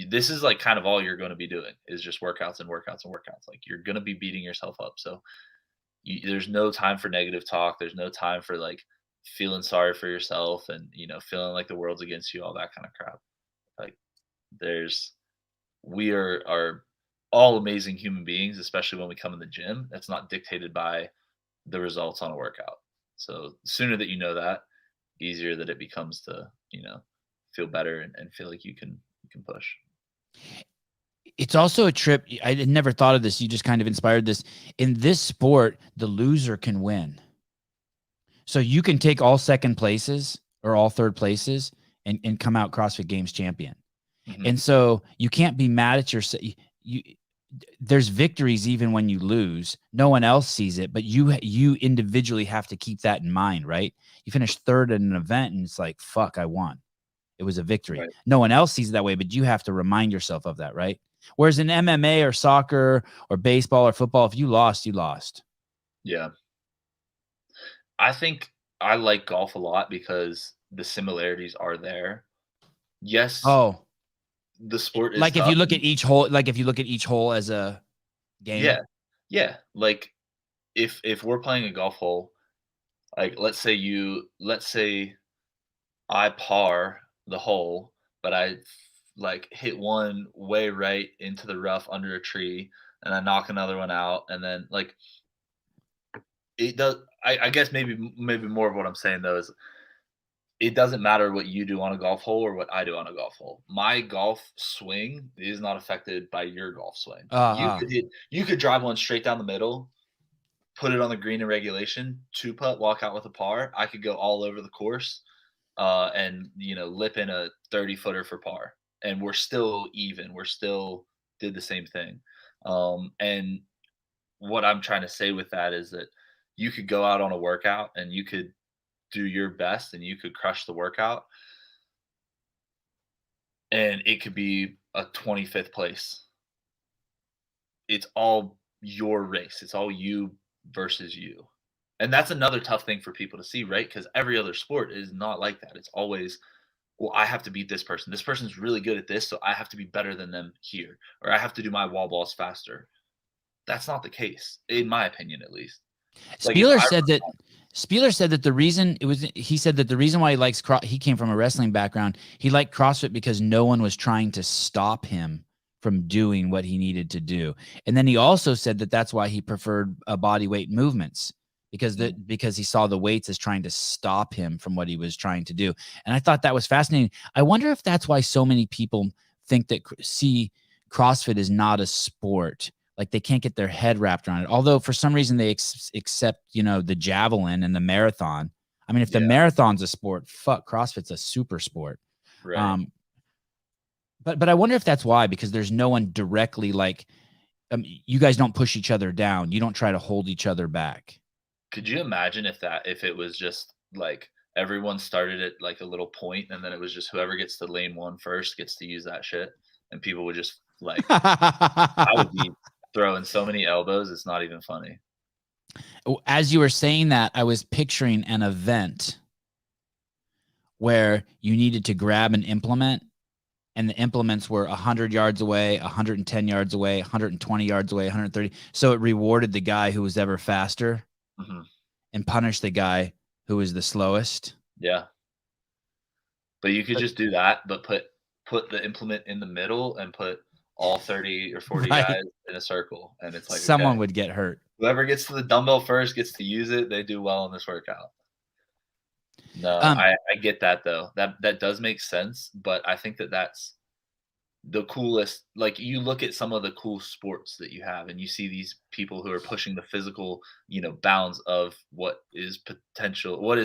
this is like kind of all you're going to be doing is just workouts and workouts and workouts. Like you're going to be beating yourself up. So there's no time for negative talk. There's no time for like feeling sorry for yourself and, you know, feeling like the world's against you, all that kind of crap. Like there's we are all amazing human beings, especially when we come in the gym. That's not dictated by the results on a workout. So sooner that you know that, easier that it becomes to, you know, feel better and feel like you can push. It's also a trip. I had never thought of this. You just kind of inspired this. In this sport, the loser can win. So you can take all second places or all third places and come out CrossFit Games champion. Mm-hmm. And so you can't be mad at yourself. There's victories even when you lose. No one else sees it, but you individually have to keep that in mind, right? You finish third in an event and it's like, fuck, I won. It was a victory. Right. No one else sees it that way, but you have to remind yourself of that, right? Whereas in MMA or soccer or baseball or football, if you lost, you lost. Yeah. I think I like golf a lot because the similarities are there. Yes, Oh, the sport is like if you tough. look at each hole, as a Yeah. game. Yeah. Like if we're playing a golf hole, like let's say I par the hole, but I like hit one way right into the rough under a tree and I knock another one out and then like it does I guess maybe more of what I'm saying though is it doesn't matter what you do on a golf hole or what I do on a golf hole. My golf swing is not affected by your golf swing. Uh-huh. You could drive one straight down the middle, put it on the green in regulation, two putt, walk out with a par. I could go all over the course, and lip in a 30 footer for par, and we're still even. We're still did the same thing. And what I'm trying to say with that is that you could go out on a workout and you could do your best and you could crush the workout, and it could be a 25th place. It's all your race. It's all you versus you. And that's another tough thing for people to see, right? Because every other sport is not like that. It's always, well, I have to beat this person. This person's really good at this, so I have to be better than them here, or I have to do my wall balls faster. That's not the case, in my opinion, at least. Like if Spieler I, said that the reason he said that the reason why he likes he came from a wrestling background. He liked CrossFit because no one was trying to stop him from doing what he needed to do. And then he also said that that's why he preferred body weight movements because he saw the weights as trying to stop him from what he was trying to do. And I thought that was fascinating. I wonder if that's why so many people think that see CrossFit is not a sport. Like they can't get their head wrapped around it. Although for some reason they accept, the javelin and the marathon. I mean, if the yeah, marathon's a sport, fuck, CrossFit's a super sport. right. Um, but I wonder if that's why, because there's no one directly like, you guys don't push each other down. You don't try to hold each other back. Could you imagine if it was just like everyone started at like a little point, and then it was just whoever gets to lane one first gets to use that shit, and people would just like I would be throwing so many elbows, it's not even funny. As you were saying that, I was picturing an event where you needed to grab an implement and the implements were 100 yards away, 110 yards away, 120 yards away, 130. So it rewarded the guy who was ever faster Mhm. and punished the guy who was the slowest. Yeah. But you could But, just do that, but put the implement in the middle and put all 30 or 40 right. guys in a circle, and it's like, okay, Someone would get hurt. whoever gets to the dumbbell first gets to use it, they do well in this workout. No, Um, I get that though. That does make sense, but I think that that's the coolest. Like you look at some of the cool sports that you have and you see these people who are pushing the physical, bounds of what is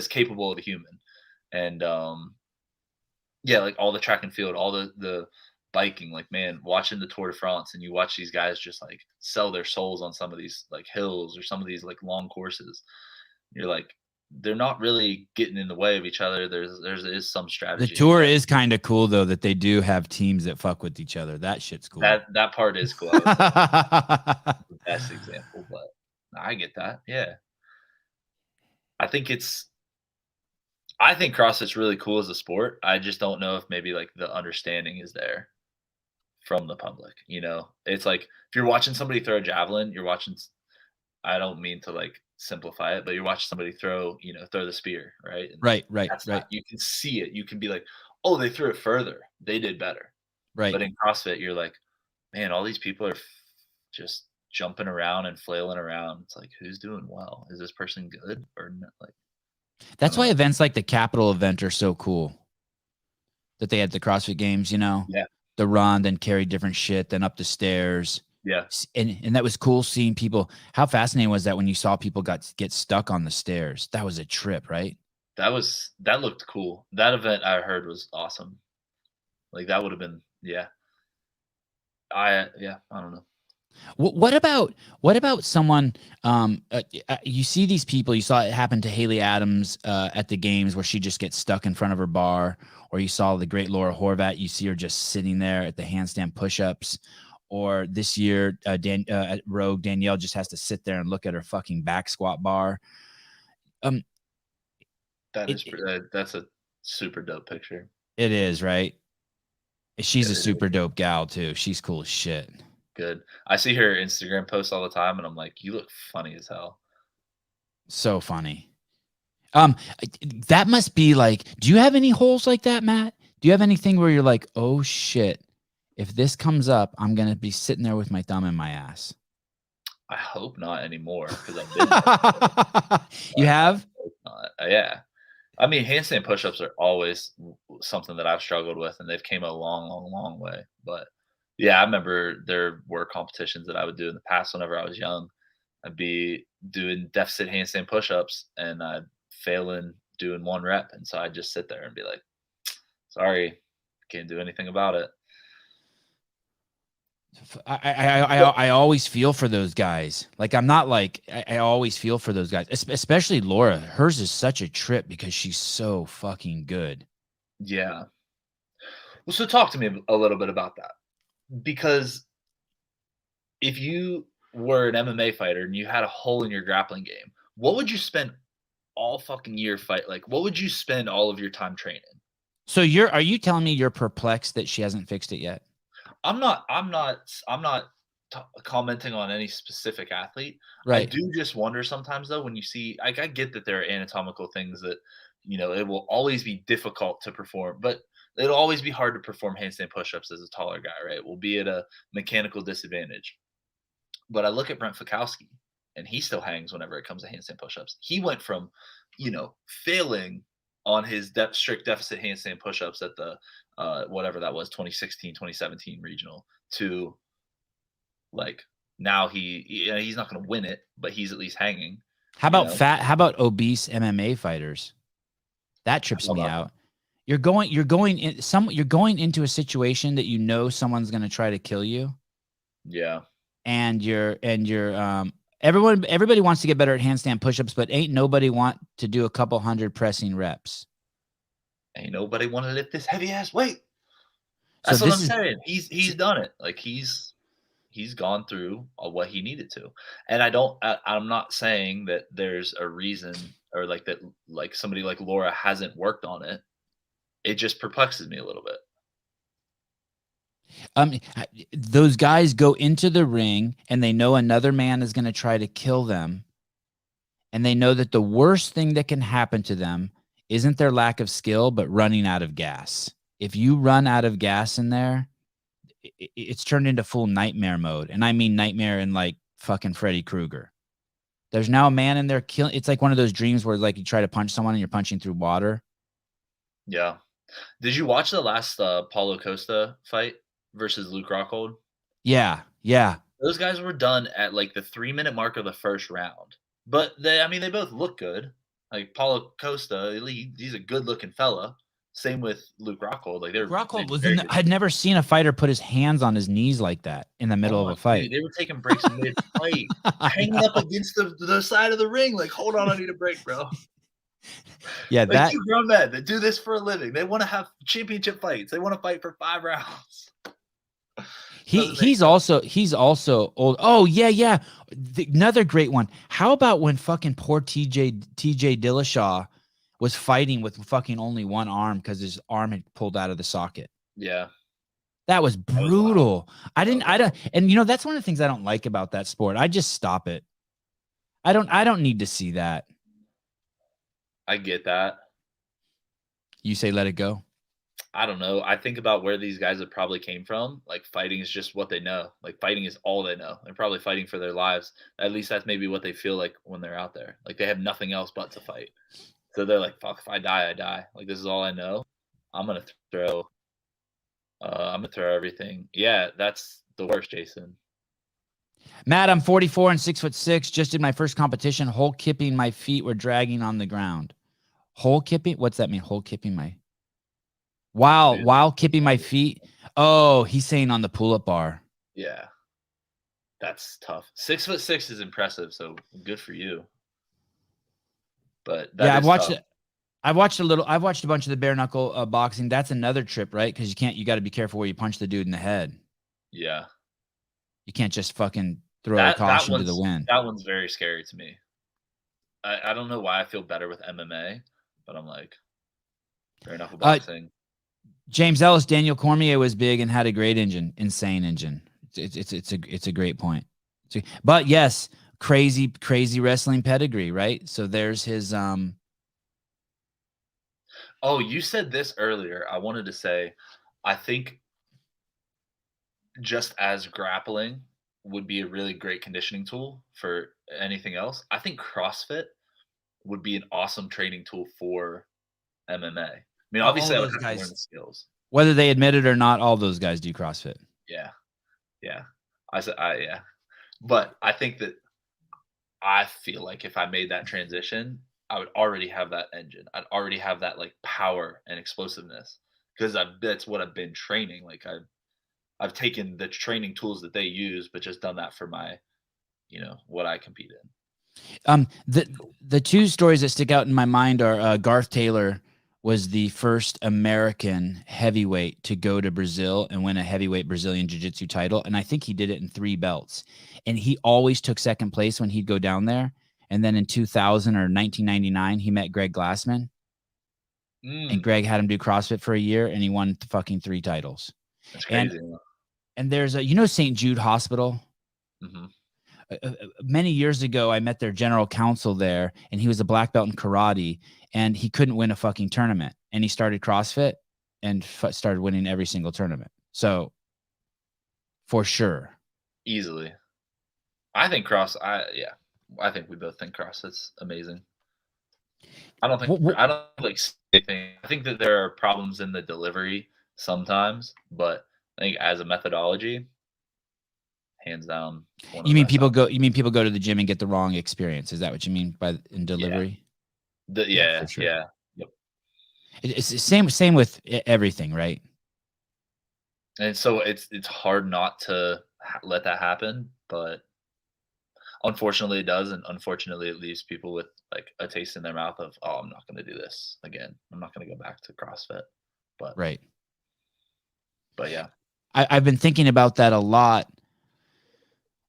capable of a human. And yeah, like all the track and field, all the biking, like man, watching the Tour de France and you watch these guys just like sell their souls on some of these like hills or some of these like long courses. You're like, they're not really getting in the way of each other. There is some the strategy in tour play. is kind of cool though that they do have teams that fuck with each other. That shit's cool. That part is cool. I would say the best example, but I get that. Yeah. I think CrossFit's really cool as a sport. I just don't know if maybe like the understanding is there from the public. It's like if you're watching somebody throw a javelin, you're watching I don't mean to like simplify it, but you're watching somebody throw the spear, right? And Right, right, that's right, not you can see it. You can be like, "Oh, they threw it further. They did better." right. But in CrossFit, you're like, "Man, all these people are just jumping around and flailing around." It's like, "Who's doing well? Is this person good or not?" Like, I That's don't why know. events like the Capitol event are so cool. That they had the CrossFit Games, Yeah. the run, then carry different shit, then up the stairs. Yeah. And that was cool seeing people. How fascinating was that when you saw people get stuck on the stairs? That was a trip, right? That looked cool. That event I heard was awesome. Like that would have been yeah. I don't know. What about someone? You see these people. You saw it happen to Haley Adams at the games where she just gets stuck in front of her bar, or you saw the great Laura Horvat. You see her just sitting there at the handstand push-ups, or this year, at Rogue Danielle just has to sit there and look at her fucking back squat bar. Um, That it is that's a super dope picture. it is right. She's a Good. super dope gal too. She's cool as shit. Good. I see her Instagram posts all the time, and I'm like, you look funny as hell. So funny. Um, that must be like, do you have any holes like that, Matt? Do you have anything where you're like, oh shit, if this comes up, I'm gonna be sitting there with my thumb in my ass? I hope not anymore because I've been there. You But I have? hope not. Yeah. I mean, handstand push-ups are always something that I've struggled with, and they've came a long, long, long way. But yeah, I remember there were competitions that I would do in the past whenever I was young. I'd be doing deficit handstand push-ups, and I'd fail in doing 1 rep, and so I'd just sit there and be like, "Sorry, can't do anything about it." I always feel for those guys. Like I'm not like I always feel for those guys, especially Laura. Hers is such a trip because she's so fucking good. Yeah. Well, so talk to me a little bit about that, because if you were an MMA fighter and you had a hole in your grappling game, what would you spend all fucking year fight like, what would you spend all of your time training? So are you telling me you're perplexed that she hasn't fixed it yet? I'm not commenting on any specific athlete. I Right. do just wonder sometimes though when you see I get that there are anatomical things that, it will always be difficult to perform, but it'll always be hard to perform handstand push-ups as a taller guy, right? We'll be at a mechanical disadvantage. But I look at Brent Fikowski, and he still hangs whenever it comes to handstand push-ups. He went from, failing on his strict deficit handstand push-ups at the whatever that was, 2016, 2017 regional, to like now he's not going to win it, but he's at least hanging. How You about know, How about obese MMA fighters? That trips how me about out. You're going into a situation that you know someone's going to try to kill you, yeah, and everybody wants to get better at handstand push-ups, but ain't nobody want to do a couple hundred pressing reps. ain't nobody want to lift this heavy ass weight. So That's what this I'm is saying. He's done it. Like he's gone through what he needed to, and I'm not saying that there's a reason or like that like somebody like Laura hasn't worked on it. It just perplexes me a little bit. those guys go into the ring and they know another man is going to try to kill them, and they know that the worst thing that can happen to them isn't their lack of skill but running out of gas. If you run out of gas in there, it's turned into full nightmare mode, and I mean nightmare in like fucking Freddy Krueger. There's now a man in there killing. It's like one of those dreams where like you try to punch someone and you're punching through water. Yeah. Did you watch the last Paulo Costa fight versus Luke Rockhold? Yeah, yeah. Those guys were done at like the 3-minute mark of the first round. But they both look good. Like Paulo Costa, he's a good looking fella. Same with Luke Rockhold. Like they Rockhold was very in good. I'd never seen a fighter put his hands on his knees like that in the middle of Oh, a fight. dude, they were taking breaks mid-fight, I hanging up know. against the side of the ring, like, "Hold on, I need a break, bro." Yeah, Like, that 2 grown men that do this for a living. They wanna have championship fights. They wanna fight for 5 rounds. Doesn't make he's also old. Oh yeah, yeah. Another great one. How about when fucking poor TJ Dillashaw was fighting with fucking only one arm because his arm had pulled out of the socket? Yeah, That was that was wild. brutal. That was I wild. don't, and that's one of the things I don't like about that sport. I just stop it. I don't need to see that. I get that. You say let it go. I don't know. I think about where these guys have probably came from. Like, fighting is just what they know. Like, fighting is all they know. They're probably fighting for their lives. At least that's maybe what they feel like when they're out there. Like, they have nothing else but to fight. So they're like, "Fuck, if I die, I die. Like, this is all I know. I'm gonna throw I'm gonna throw everything." Yeah, that's the worst, Jason. Matt, I'm 44 and 6'6". Just did my first competition. Hole kipping, my feet were dragging on the ground. Hole kipping? What's that mean? Hole kipping my while kipping my feet. Oh, he's saying on the pull-up bar. Yeah, that's tough. 6'6" is impressive, so good for you. But that Yeah, is tough. I've watched a bunch of the bare knuckle boxing. That's another trip, right? Because you got to be careful where you punch the dude in the head. Yeah, You can't just fucking throw a that caution to the one's wind. that one's very scary to me. I don't know why I feel better with MMA, but I'm like bare knuckle boxing. James Ellis, Daniel Cormier was big and had a great engine, insane engine. It's a great point. But yes, crazy wrestling pedigree, right? So there's his Oh, you said this earlier. I wanted to say, I think just as grappling would be a really great conditioning tool for anything else, I think CrossFit would be an awesome training tool for MMA. I mean, all obviously, I would those have to learn guys, the skills. whether they admit it or not, all those guys do CrossFit. Yeah, yeah. Yeah. But I think that I feel like if I made that transition, I would already have that engine. I'd already have that like power and explosiveness because that's what I've been training. Like I've taken the training tools that they use, but just done that for my, what I compete in. The two stories that stick out in my mind are Garth Taylor was the first American heavyweight to go to Brazil and win a heavyweight Brazilian jiu-jitsu title, and I think he did it in 3 belts. And he always took second place when he'd go down there. And then in 2000 or 1999, he met Greg Glassman, and Greg had him do CrossFit for a year, and he won fucking 3 titles. That's crazy. And there's St. Jude Hospital. Mm-hmm. Many years ago, I met their general counsel there, and he was a black belt in karate, and he couldn't win a fucking tournament. And he started CrossFit and started winning every single tournament. So, for sure. Easily. I think I think we both think CrossFit's amazing. I don't think I think that there are problems in the delivery sometimes, but I think as a methodology, hands down. You mean people go to the gym and get the wrong experience? Is that what you mean by in delivery? Yeah. For sure. Yeah. Yep. It's the same with everything, right? And so it's hard not to let that happen, but unfortunately it does, and unfortunately it leaves people with like a taste in their mouth of, oh, I'm not going to do this again. I'm not going to go back to CrossFit. But right. But yeah, I've been thinking about that a lot.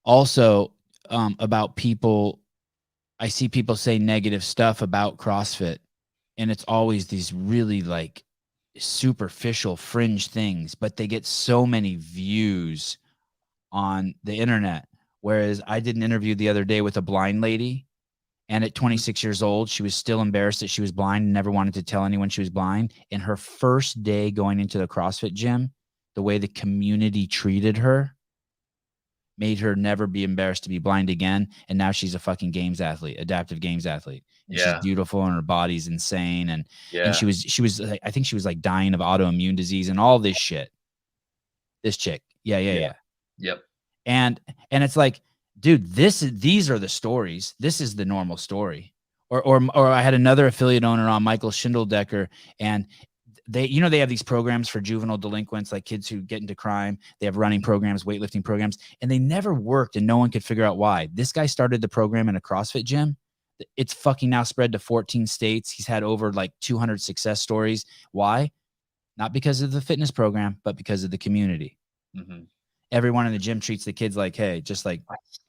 Also, about people, I see people say negative stuff about CrossFit, and it's always these really like superficial fringe things, but they get so many views on the internet. Whereas I did an interview the other day with a blind lady, and at 26 years old, she was still embarrassed that she was blind and never wanted to tell anyone she was blind. And her first day going into the CrossFit gym, the way the community treated her made her never be embarrassed to be blind again. And now she's a fucking games athlete, adaptive games athlete. And she's beautiful and her body's insane. And she was like, I think she was like dying of autoimmune disease and all this shit. This chick. Yeah. Yep. And it's like, dude, these are the stories. This is the normal story. Or I had another affiliate owner on, Michael Schindeldecker, and they have these programs for juvenile delinquents, like kids who get into crime. They have running programs, weightlifting programs, and they never worked, and no one could figure out why. This guy started the program in a CrossFit gym. It's fucking now spread to 14 states. He's had over like 200 success stories. Why? Not because of the fitness program, but because of the community. Mm-hmm. Everyone in the gym treats the kids like, hey, just like.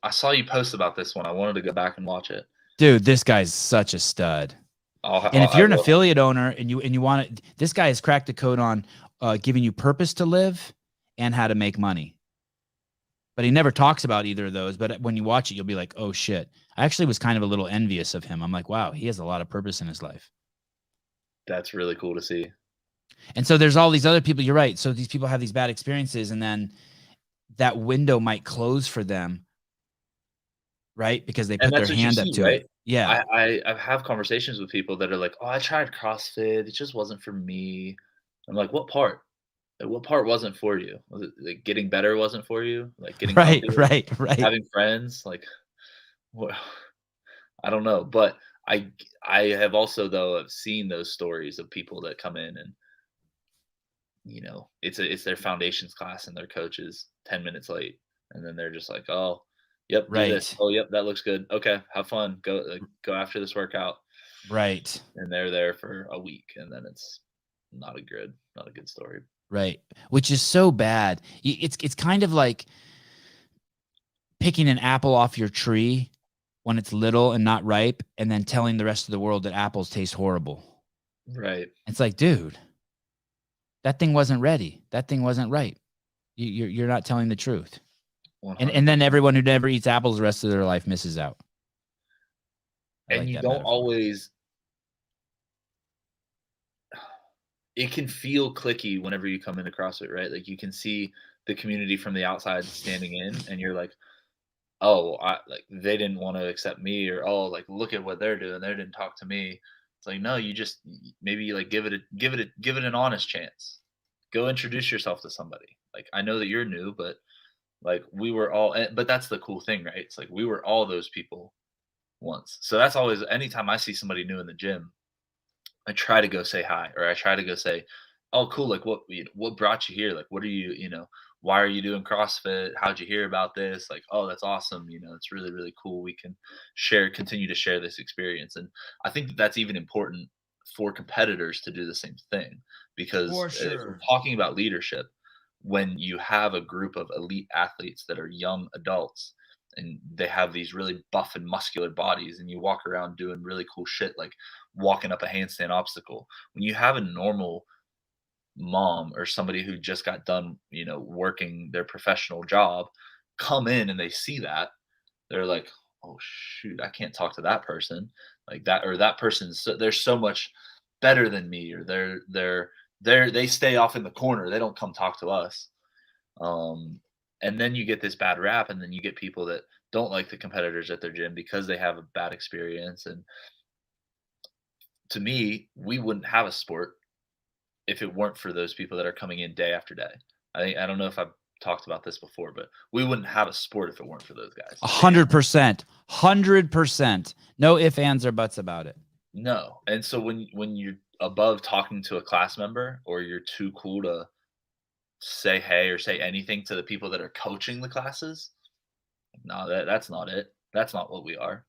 I saw you post about this one. I wanted to go back and watch it. Dude, this guy's such a stud. And if you're an affiliate owner and you want it, this guy has cracked the code on giving you purpose to live and how to make money. But he never talks about either of those. But when you watch it, you'll be like, oh shit. I actually was kind of a little envious of him. I'm like, wow, he has a lot of purpose in his life. That's really cool to see. And so there's all these other people. You're right. So these people have these bad experiences, and then that window might close for them, right? Because they put their hand up to it. Yeah. I have conversations with people that are like, oh, I tried CrossFit. It just wasn't for me. I'm like, what part? Like, what part wasn't for you? Was it like getting better wasn't for you? Like getting right. Having friends? Like, what? I don't know. But I have also, though, I've seen those stories of people that come in and, it's their foundations class and their coach is 10 minutes late. And then they're just like, oh, yep, do this. Oh, yep, that looks good. Okay, have fun. Go after this workout. Right. And they're there for a week, and then it's not a good story. Right. Which is so bad. It's kind of like picking an apple off your tree when it's little and not ripe, and then telling the rest of the world that apples taste horrible. Right. It's like, dude, That thing wasn't ready. That thing wasn't right. You're not telling the truth. 100%. And then everyone who never eats apples the rest of their life misses out. I And like you that don't metaphor. always. It can feel clicky whenever you come into CrossFit, right? Like you can see the community from the outside standing in, and you're like, oh, like they didn't want to accept me, or oh, like look at what they're doing, they didn't talk to me. It's like, no, you just maybe like give it an honest chance. Go introduce yourself to somebody. Like I know that you're new, but like we were all, but that's the cool thing, right? It's like we were all those people once. So that's always, anytime I see somebody new in the gym, I try to go say hi, or I try to go say, "Oh, cool. Like, what brought you here? Like, what are you? Why are you doing CrossFit? How'd you hear about this? Like, oh, that's awesome. It's really, really cool. We can continue to share this experience." And I think that that's even important for competitors to do the same thing, because For if we're sure. talking about leadership, when you have a group of elite athletes that are young adults and they have these really buff and muscular bodies, and you walk around doing really cool shit like walking up a handstand obstacle. When you have a normal mom or somebody who just got done, working their professional job, come in and they see that, they're like, "Oh shoot, I can't talk to that person like that, or that person's they're so much better than me, or they stay off in the corner. They don't come talk to us." Um, and then you get this bad rap, and then you get people that don't like the competitors at their gym because they have a bad experience. And to me, we wouldn't have a sport if it weren't for those people that are coming in day after day. I don't know if I've talked about this before, but we wouldn't have a sport if it weren't for those guys. 100%. 100%. No ifs, ands, or buts about it. No. And so when you're above talking to a class member, or you're too cool to say hey or say anything to the people that are coaching the classes, no, that's not it. That's not what we are.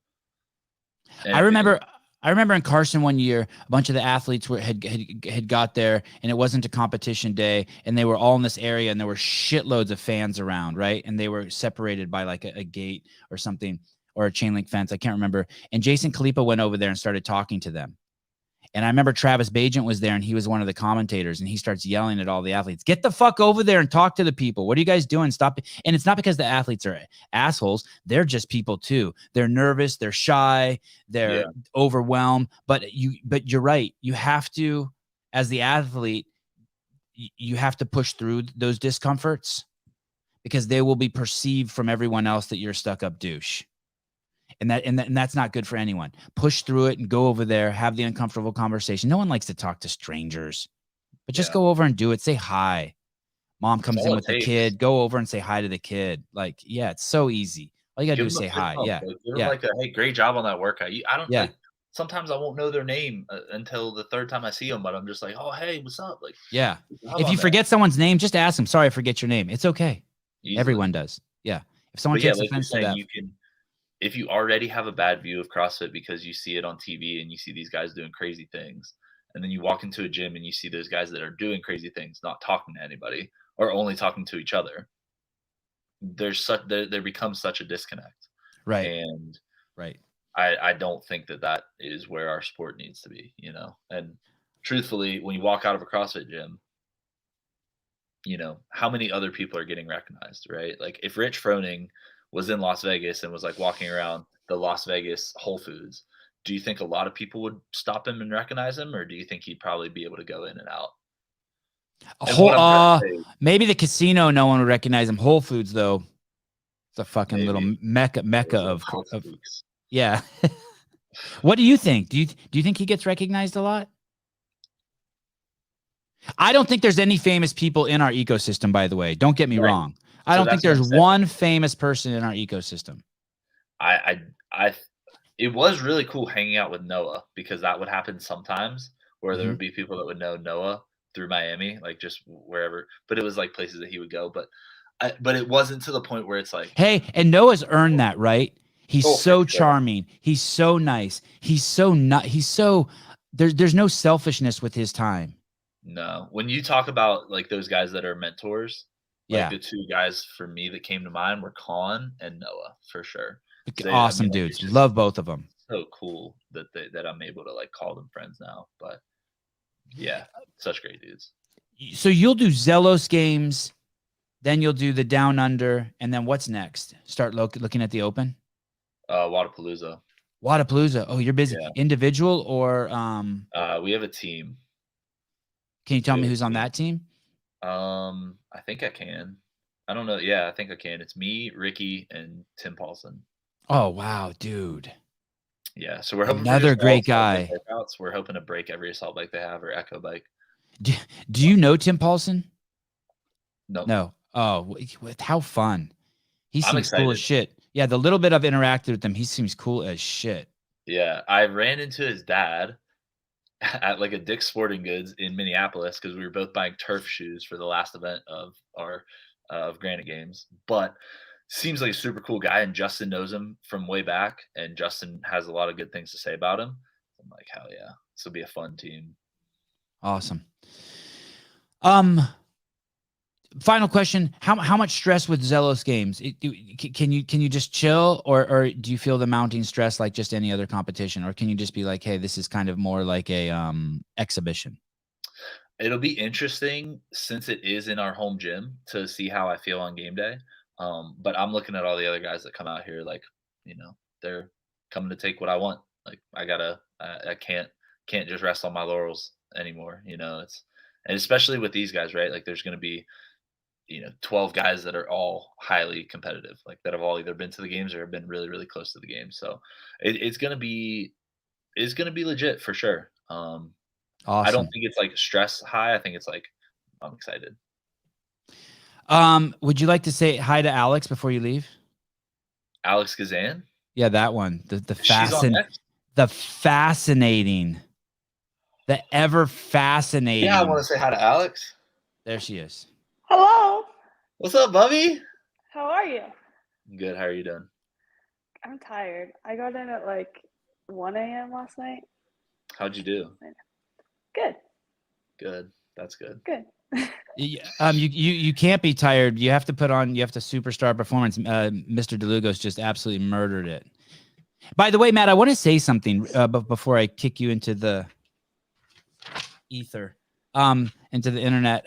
I And remember in Carson one year, a bunch of the athletes had got there, and it wasn't a competition day, and they were all in this area, and there were shitloads of fans around, right? And they were separated by like a gate or something, or a chain link fence. I can't remember. And Jason Kalipa went over there and started talking to them. And I remember Travis Bajent was there, and he was one of the commentators, and he starts yelling at all the athletes, "Get the fuck over there and talk to the people. What are you guys doing? Stop it." And it's not because the athletes are assholes. They're just people too. They're nervous. They're shy. They're overwhelmed. But you're right. You have to, as the athlete, you have to push through those discomforts, because they will be perceived from everyone else that you're a stuck-up douche. And that's not good for anyone. Push through it and go over there, have the uncomfortable conversation. No one likes to talk to strangers, but just go over and do it. Say hi. Mom comes in with the kid. Go over and say hi to the kid. Like, yeah, it's so easy. All you gotta do is say hi. Yeah, like, give them like a, "Hey, great job on that workout." I don't yeah, like. Sometimes I won't know their name until the third time I see them, but I'm just like, "Oh, hey, what's up?" Like, yeah. good job If on you that. forget someone's name, just ask them. Sorry, I forget your name. It's okay. Easily. Everyone does. Yeah. If someone But yeah, takes like you're offense to saying, that, you can, if you already have a bad view of CrossFit because you see it on TV and you see these guys doing crazy things, and then you walk into a gym and you see those guys that are doing crazy things, not talking to anybody or only talking to each other, there becomes such a disconnect. right, And right. I don't think that that is where our sport needs to be, And truthfully, when you walk out of a CrossFit gym, how many other people are getting recognized, right? Like if Rich Froning was in Las Vegas and was like walking around the Las Vegas Whole Foods, do you think a lot of people would stop him and recognize him, or do you think he'd probably be able to go in and out? And what I'm trying to say, Maybe the casino, no one would recognize him. Whole Foods, though, it's a fucking little maybe mecca those of hot streaks. yeah. What do you think? Do you think he gets recognized a lot? I don't think there's any famous people in our ecosystem, by the way. Don't get me Right. wrong. I So don't think that's what there's I'm saying. one famous person in our ecosystem. I it was really cool hanging out with Noah, because that would happen sometimes where there Mhm. would be people that would know Noah through Miami, like just wherever, but it was like places that he would go. But it wasn't to the point where it's like, Hey, and Noah's earned that, right? He's oh, for so sure. charming. He's so nice. He's so not. He's so there's no selfishness with his time. No. When you talk about like those guys that are mentors, like Yeah, the two guys for me that came to mind were Colin and Noah for sure. I awesome mean, like, it's dudes. just Love both of them. so cool that I'm able to like call them friends now. But yeah, such great dudes. So you'll do Zelos games, then you'll do the Down Under, and then what's next? Start looking at the Open? Wadapalooza. Wadapalooza. Oh, you're busy. Yeah. Individual or We have a team. can you tell me who's on that team? I think I can. I don't know. Yeah, I think I can. It's me, Ricky, and Tim Paulson. Oh wow, dude. Yeah, so we're hoping Another for great guy. Workouts. We're hoping to break every assault bike they have or echo bike. Do you know Tim Paulson? Nope. No. Oh, how fun. He I'm seems cool as excited. shit. Yeah, the little bit I've interacted with him, he seems cool as shit. Yeah, I ran into his dad at like a Dick's Sporting Goods in Minneapolis because we were both buying turf shoes for the last event of our of Granite Games. But seems like a super cool guy, and Justin knows him from way back, and Justin has a lot of good things to say about him. I'm like, hell yeah, this will be a fun team. Awesome. Final question: How much stress with Zelos games? Can you just chill, or do you feel the mounting stress like just any other competition, or can you just be like, hey, this is kind of more like a exhibition? It'll be interesting since it is in our home gym to see how I feel on game day. But I'm looking at all the other guys that come out here, like, they're coming to take what I want. Like I can't just rest on my laurels anymore. And especially with these guys, right? Like there's going to be 12 guys that are all highly competitive, like that have all either been to the games or have been really, really close to the game. So it's gonna be legit for sure. I don't Awesome. think it's like stress high. I think it's like I'm excited. Would you like to say hi to Alex before you leave? Alex Gazan? Yeah, that one. The She's on next? fascinating, the ever fascinating. Yeah, I want to say hi to Alex. There she is. Hello. What's up, Bubby? How are you? Good. How are you doing? I'm tired. I got in at like 1 a.m. last night. How'd you do? Good. Good. That's good. Good. You can't be tired. You have to superstar performance. Mr. Dlugos just absolutely murdered it. By the way, Matt, I want to say something before I kick you into the ether, into the internet.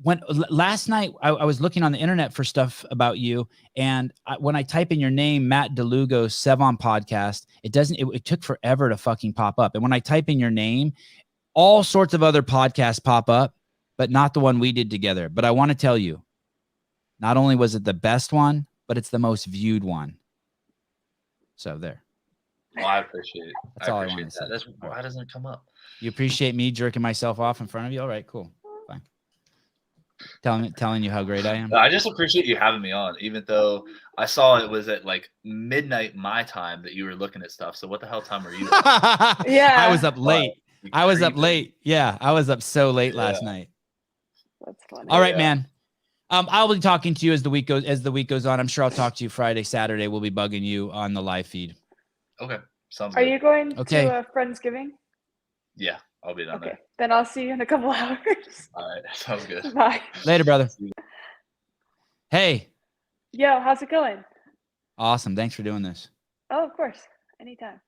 When last night I was looking on the internet for stuff about you, and when I type in your name, Matt Dlugos, Sevan Podcast, it took forever to fucking pop up. And when I type in your name, all sorts of other podcasts pop up, but not the one we did together. But I want to tell you, not only was it the best one, but it's the most viewed one. So there. Well, I appreciate it. That's all I want to say. Why doesn't it come up? You appreciate me jerking myself off in front of you? All right, cool. Fine. Telling you how great I am. I just appreciate you having me on, even though I saw it was at like midnight my time that you were looking at stuff. So what the hell time were you? Yeah. I was up late. I was up late. Yeah, I was up so late last night. That's funny. All right, man. I'll be talking to you as the week goes on. I'm sure I'll talk to you Friday, Saturday. We'll be bugging you on the live feed. Okay, sounds good. Are you going to a Friendsgiving? Yeah, I'll be down there. Then I'll see you in a couple hours. All right, sounds good. Bye. Later, brother. Hey. Yo, how's it going? Awesome. Thanks for doing this. Oh, of course. Anytime.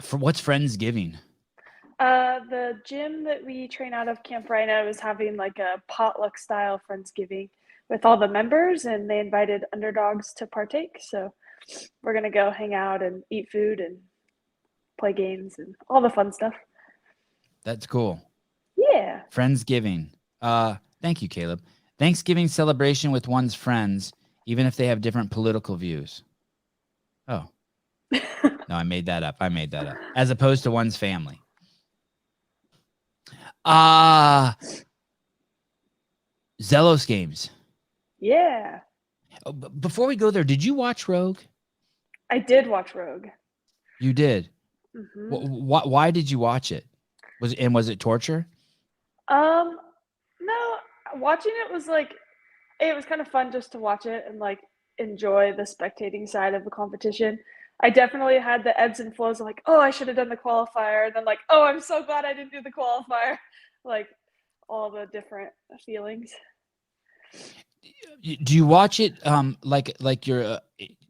For what's Friendsgiving? The gym that we train out of, Camp Rhino, is having like a potluck style Friendsgiving with all the members, and they invited underdogs to partake. So we're gonna go hang out and eat food and play games and all the fun stuff. That's cool. Yeah. Friendsgiving. Thank you, Caleb. Thanksgiving celebration with one's friends, even if they have different political views. Oh. No, I made that up. As opposed to one's family. Zelos games. Yeah. Before we go there, did you watch Rogue? I did watch Rogue. You did? Mm-hmm. Why did you watch it? Was it torture? No. Watching it was it was kind of fun just to watch it and enjoy the spectating side of the competition. I definitely had the ebbs and flows of oh, I should have done the qualifier, and then oh, I'm so glad I didn't do the qualifier. All the different feelings. Do you watch it like you're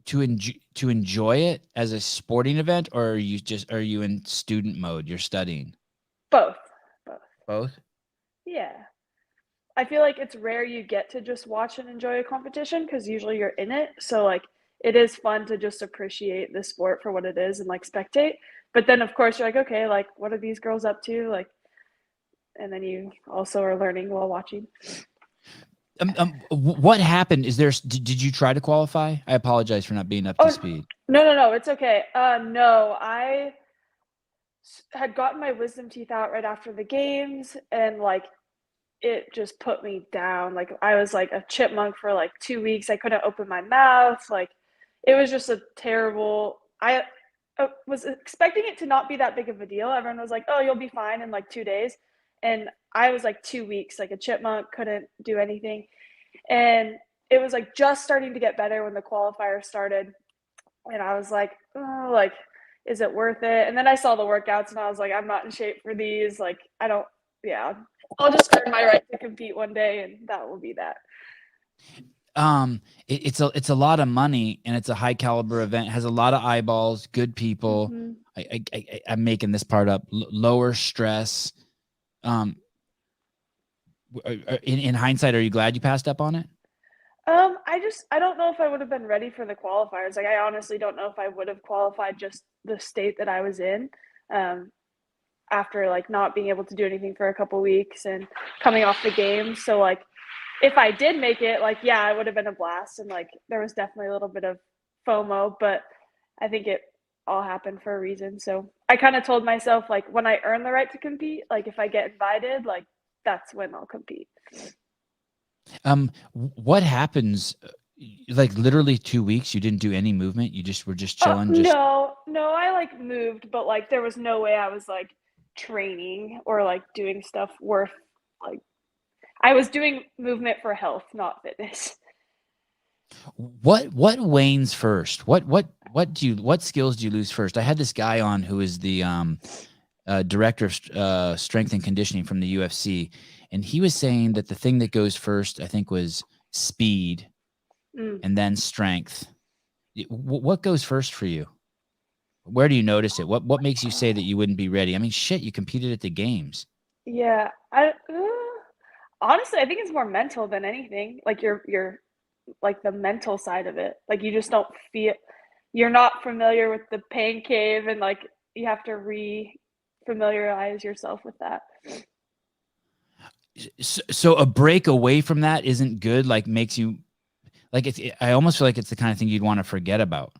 to enjoy it as a sporting event, or are you in student mode? You're studying. Both. Both. Yeah. I feel like it's rare you get to just watch and enjoy a competition because usually you're in it. So like it is fun to just appreciate the sport for what it is and like spectate. But then of course you're like, okay, like what are these girls up to? Like, and then you also are learning while watching. What happened? Did you try to qualify? I apologize for not being up to speed. No, it's okay. No, I had gotten my wisdom teeth out right after the games, and like it just put me down. Like I was like a chipmunk for like 2 weeks. I couldn't open my mouth. Like it was just a terrible. I was expecting it to not be that big of a deal. Everyone was like, "Oh, you'll be fine in like 2 days," and I was like 2 weeks, like a chipmunk, couldn't do anything. And it was like just starting to get better when the qualifier started, and I was like, "Oh, like, is it worth it?" And then I saw the workouts, and I was like, "I'm not in shape for these. Like, I don't. Yeah, I'll just earn my right to compete one day, and that will be that." It's a lot of money, and it's a high caliber event. It has a lot of eyeballs, good people. Mm-hmm. I'm making this part up. Lower stress. In hindsight, are you glad you passed up on it? I don't know if I would have been ready for the qualifiers. Like, I honestly don't know if I would have qualified just the state that I was in, after like not being able to do anything for a couple weeks and coming off the games. So like, if I did make it, like, yeah, it would have been a blast. And like, there was definitely a little bit of FOMO, but I think it all happened for a reason. So I kind of told myself, like, when I earn the right to compete, like if I get invited, like that's when I'll compete. What happens? Like literally 2 weeks, you didn't do any movement. You just were just chilling. No, I like moved, but like there was no way I was like training or like doing stuff worth like. I was doing movement for health, not fitness. What wanes first? What skills do you lose first? I had this guy on who is the director of strength and conditioning from the UFC, and he was saying that the thing that goes first, I think, was speed, and then strength. What goes first for you? Where do you notice it? What makes you say that you wouldn't be ready? I mean, shit, you competed at the games. Yeah, honestly, I think it's more mental than anything. Like you're like the mental side of it. Like you just don't feel. You're not familiar with the pain cave, and like you have to re-familiarize yourself with that. So a break away from that isn't good. Like makes you like it's. I almost feel like it's the kind of thing you'd want to forget about.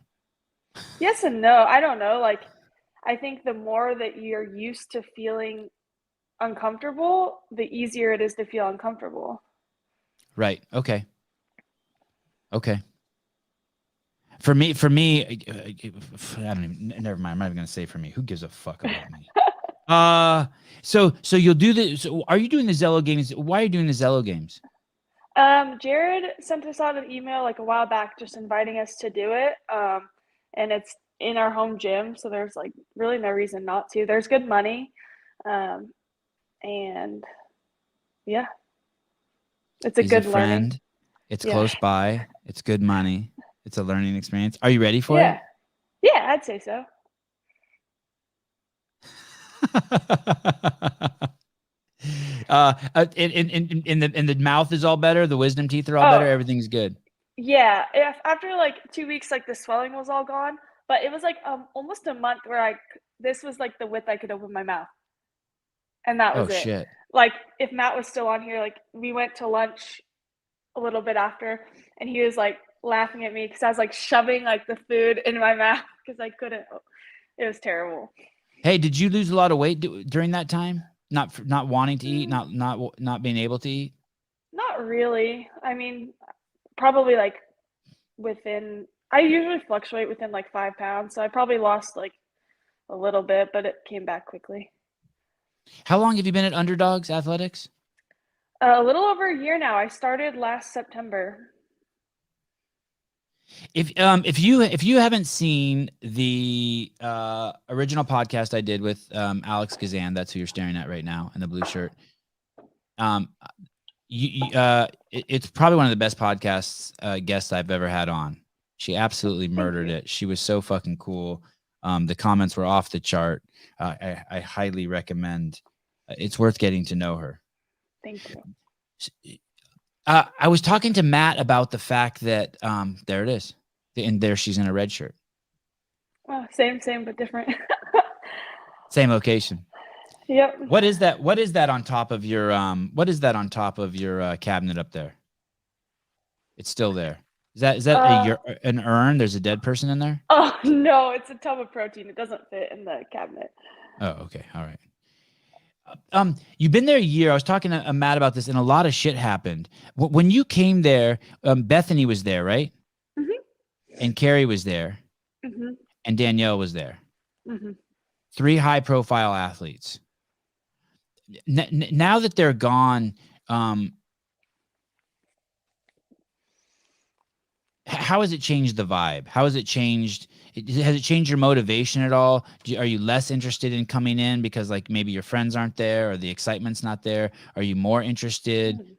Yes and no. I don't know. Like I think the more that you're used to feeling uncomfortable, the easier it is to feel uncomfortable. Right. Okay. For me, I don't even. Never mind. I'm not even gonna say for me. Who gives a fuck about me? So you'll do the. So are you doing the Zello games? Why are you doing the Zello games? Jared sent us out an email like a while back, just inviting us to do it. And it's in our home gym, so there's like really no reason not to. There's good money, and yeah, it's a He's good a friend. learning. It's close by. It's good money. It's a learning experience. Are you ready for Yeah. it? Yeah, I'd say so. In the mouth is all better. The wisdom teeth are all better. Everything's good. Yeah, after like 2 weeks, like the swelling was all gone, but it was like almost a month where this was like the width I could open my mouth, and that was it. Shit. Like if Matt was still on here, like we went to lunch a little bit after, and he was like laughing at me because I was like shoving like the food in my mouth because I couldn't. It was terrible. Hey, did you lose a lot of weight during that time? Not wanting to eat, not being able to eat? Not really. I mean, probably like I usually fluctuate within like 5 pounds, so I probably lost like a little bit, but it came back quickly. How long have you been at Underdogs Athletics? A little over a year now. I started last September. If you haven't seen the original podcast I did with Alex Gazan, that's who you're staring at right now in the blue shirt. It's probably one of the best podcasts guests I've ever had on. She absolutely murdered it. She was so fucking cool. The comments were off the chart. I highly recommend. It's worth getting to know her. Thank you. I was talking to Matt about the fact that there it is, and there she's in a red shirt. Oh, same, but different. Same location. Yep. What is that? What is that on top of your cabinet up there? It's still there. Is that an urn? There's a dead person in there? Oh no, it's a tub of protein. It doesn't fit in the cabinet. Oh, okay. All right. You've been there a year. I was talking to Matt about this, and a lot of shit happened. When you came there, Bethany was there, right? Mm-hmm. And Carrie was there. Mm-hmm. And Danielle was there. Mm-hmm. 3 high-profile athletes. Now that they're gone, how has it changed the vibe? How has it changed? Has it changed your motivation at all? Are you less interested in coming in because like maybe your friends aren't there or the excitement's not there? Are you more interested?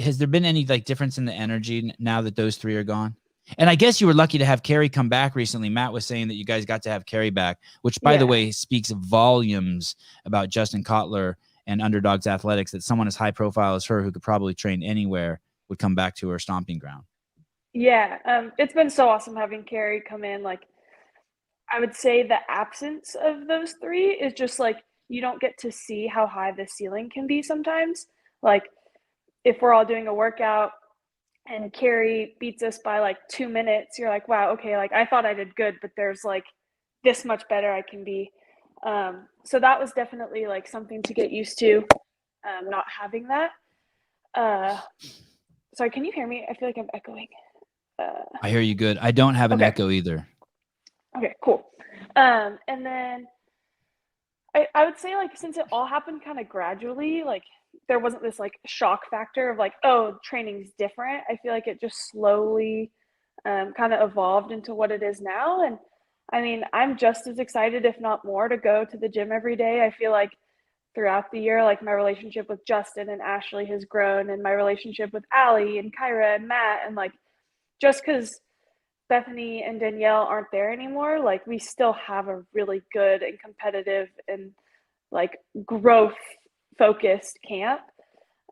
Has there been any like difference in the energy now that those 3 are gone? And I guess you were lucky to have Carrie come back recently. Matt was saying that you guys got to have Carrie back, which by the way speaks volumes about Justin Kotler and Underdogs Athletics, that someone as high profile as her who could probably train anywhere would come back to her stomping ground. Yeah, it's been so awesome having Carrie come in. Like, I would say the absence of those 3 is just like you don't get to see how high the ceiling can be sometimes. Like, if we're all doing a workout and Carrie beats us by like 2 minutes, you're like, wow, okay, like I thought I did good, but there's like this much better I can be. So that was definitely like something to get used to, not having that. Sorry, can you hear me? I feel like I'm echoing. I hear you good. I don't have an echo either. Okay, cool. And then I would say like since it all happened kind of gradually, like there wasn't this like shock factor of like, oh, training's different. I feel like it just slowly kind of evolved into what it is now. And I mean, I'm just as excited, if not more, to go to the gym every day. I feel like throughout the year, like my relationship with Justin and Ashley has grown, and my relationship with Allie and Kyra and Matt, and like just because Bethany and Danielle aren't there anymore, like we still have a really good and competitive and like growth focused camp.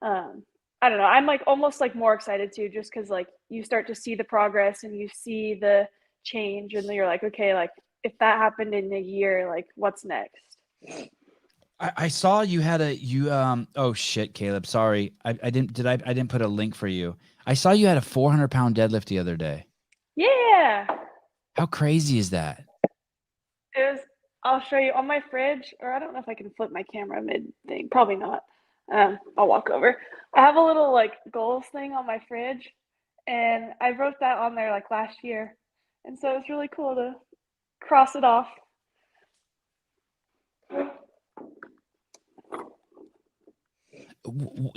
I don't know. I'm like almost like more excited too, just because like you start to see the progress and you see the change, and then you're like, okay, like if that happened in a year, like what's next? I saw you had oh shit, Caleb, sorry. I didn't put a link for you. I saw you had a 400-pound deadlift the other day. Yeah. How crazy is that? I'll show you on my fridge, or I don't know if I can flip my camera mid thing. Probably not. I'll walk over. I have a little like goals thing on my fridge, and I wrote that on there like last year. And so it's really cool to cross it off.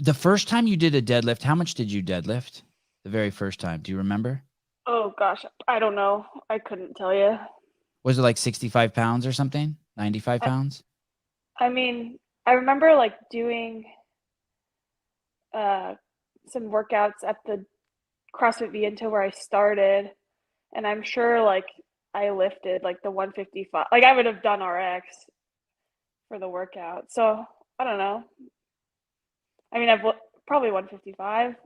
The first time you did a deadlift, how much did you deadlift? The very first time. Do you remember? Oh gosh, I don't know. I couldn't tell you. Was it like 65 pounds or something? 95 pounds? I mean, I remember like doing some workouts at the CrossFit Viento where I started, and I'm sure like I lifted like the 155. Like I would have done RX for the workout. So I don't know. I mean, I've probably 155.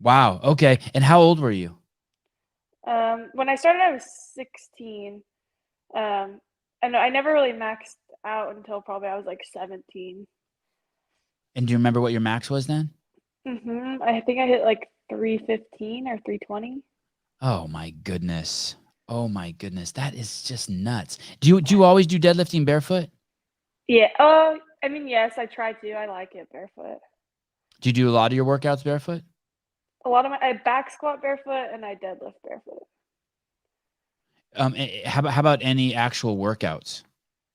Wow. Okay. And how old were you? When I started, I was 16. And I never really maxed out until probably I was like 17. And do you remember what your max was then? I think I hit like 315 or 320. Oh my goodness. Oh my goodness. That is just nuts. Do you always do deadlifting barefoot? Yeah. Oh, I mean, yes, I try to. I like it barefoot. Do you do a lot of your workouts barefoot? A lot of I back squat barefoot and I deadlift barefoot. How about any actual workouts?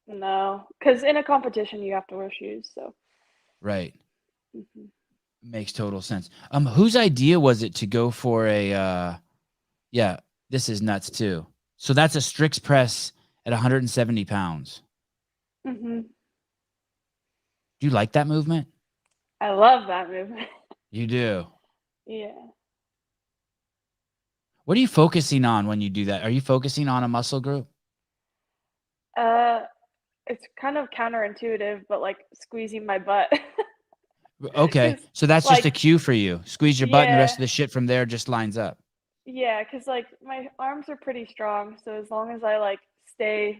No, because in a competition you have to wear shoes. So. Right. Makes total sense. Whose idea was it to go for a? Yeah, this is nuts too. So that's a Strix press at 170 pounds. Do you like that movement? I love that movement. You do? Yeah. What are you focusing on when you do that? Are you focusing on a muscle group? It's kind of counterintuitive, but like squeezing my butt. Okay. 'Cause, So that's just a like, cue for you. Squeeze your butt and the rest yeah, of the shit from there just lines up. yeah, because like my arms are pretty strong, so as long as I like stay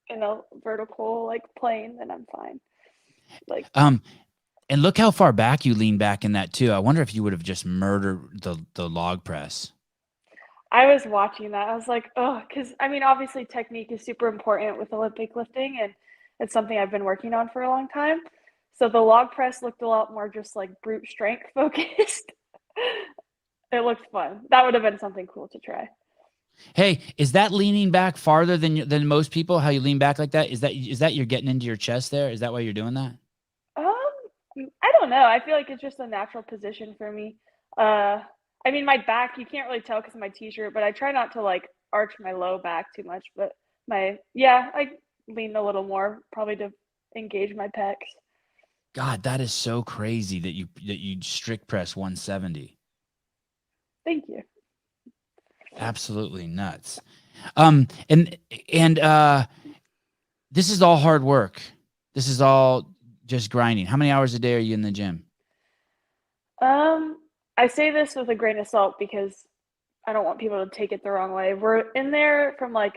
in a vertical like plane, then I'm fine. Like Um, and look how far back you lean back in that too. I wonder if you would have just murdered the log press. I was watching that, I was like, oh, because I mean, obviously technique is super important with Olympic lifting, and it's something I've been working on for a long time. So the log press looked a lot more just like brute strength focused. It looked fun. That would have been something cool to try. Hey, is that leaning back farther than most people? How you lean back like that? Is that you're getting into your chest there? Is that why you're doing that? I don't know. I feel like it's just a natural position for me. Uh, I mean, my back, you can't really tell because of my t-shirt, but I try not to like arch my low back too much. But yeah, I lean a little more probably to engage my pecs. God, that is so crazy that you strict press 170. Thank you. Absolutely nuts. And this is all hard work. This is all just grinding. How many hours a day are you in the gym? Um, I say this with a grain of salt because I don't want people to take it the wrong way. We're in there from like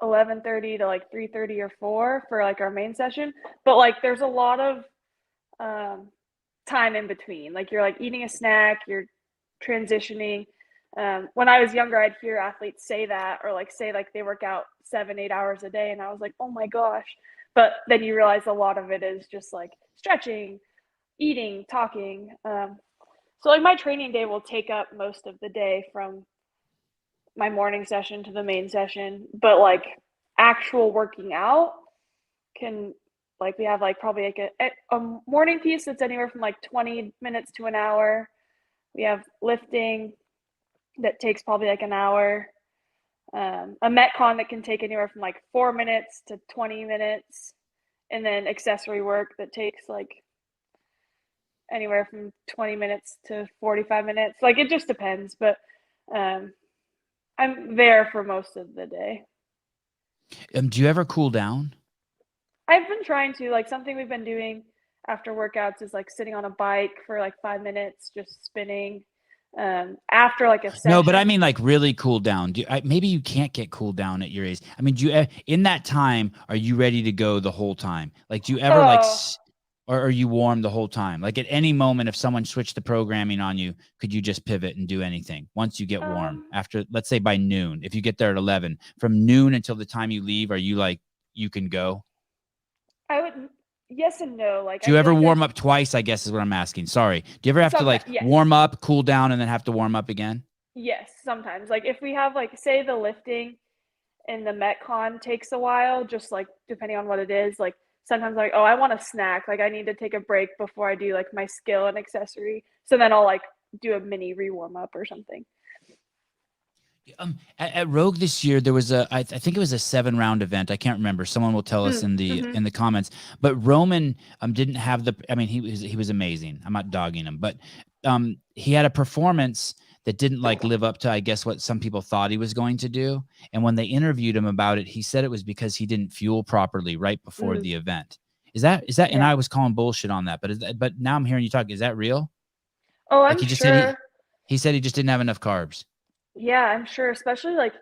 11:30 to like 3:30 or 4 for like our main session, but like there's a lot of um, time in between. Like you're like eating a snack, you're transitioning. When I was younger, I'd hear athletes say that or like say like they work out 7-8 hours a day, and I was like, oh my gosh. But then you realize a lot of it is just like stretching, eating, talking. So like my training day will take up most of the day from my morning session to the main session, but like actual working out can like we have like probably like a morning piece that's anywhere from like 20 minutes to an hour. We have lifting that takes probably like an hour. A metcon that can take anywhere from like 4 minutes to 20 minutes, and then accessory work that takes like anywhere from 20 minutes to 45 minutes. Like it just depends, but um, I'm there for most of the day. Do you ever cool down? I've been trying to, like, something we've been doing after workouts is like sitting on a bike for like 5 minutes, just spinning. After like a No, but I session. mean like really cool down. Maybe you can't get cooled down at your age. I mean, in that time, are you ready to go the whole time? Like, do you ever Oh, or are you warm the whole time? Like at any moment, if someone switched the programming on you, could you just pivot and do anything once you get warm? um, After, let's say by noon, if you get there at 11, from noon until the time you leave, are you like, you can go? I would yes and no. Like Do I you feel ever like warm there's up twice? I guess is what I'm asking. Sorry. Do you ever have to sometimes like yes. warm up, cool down, and then have to warm up again? Yes, sometimes. Like if we have like say the lifting and the metcon takes a while, just like depending on what it is, like sometimes like, oh, I want a snack. Like I need to take a break before I do like my skill and accessory. So then I'll like do a mini re-warm up or something. At Rogue this year, there was I think it was a 7-round event. I can't remember. Someone will tell us Mm-hmm. in the comments. But Roman didn't have the. I mean, he was amazing. I'm not dogging him, but he had a performance that didn't like live up to, I guess, what some people thought he was going to do. And when they interviewed him about it, he said it was because he didn't fuel properly right before Mm, the event. Is that? And yeah. I was calling bullshit on that, but now I'm hearing you talk. Is that real? Oh, Like I'm he just said sure. he said he just didn't have enough carbs. Yeah, I'm sure. Especially like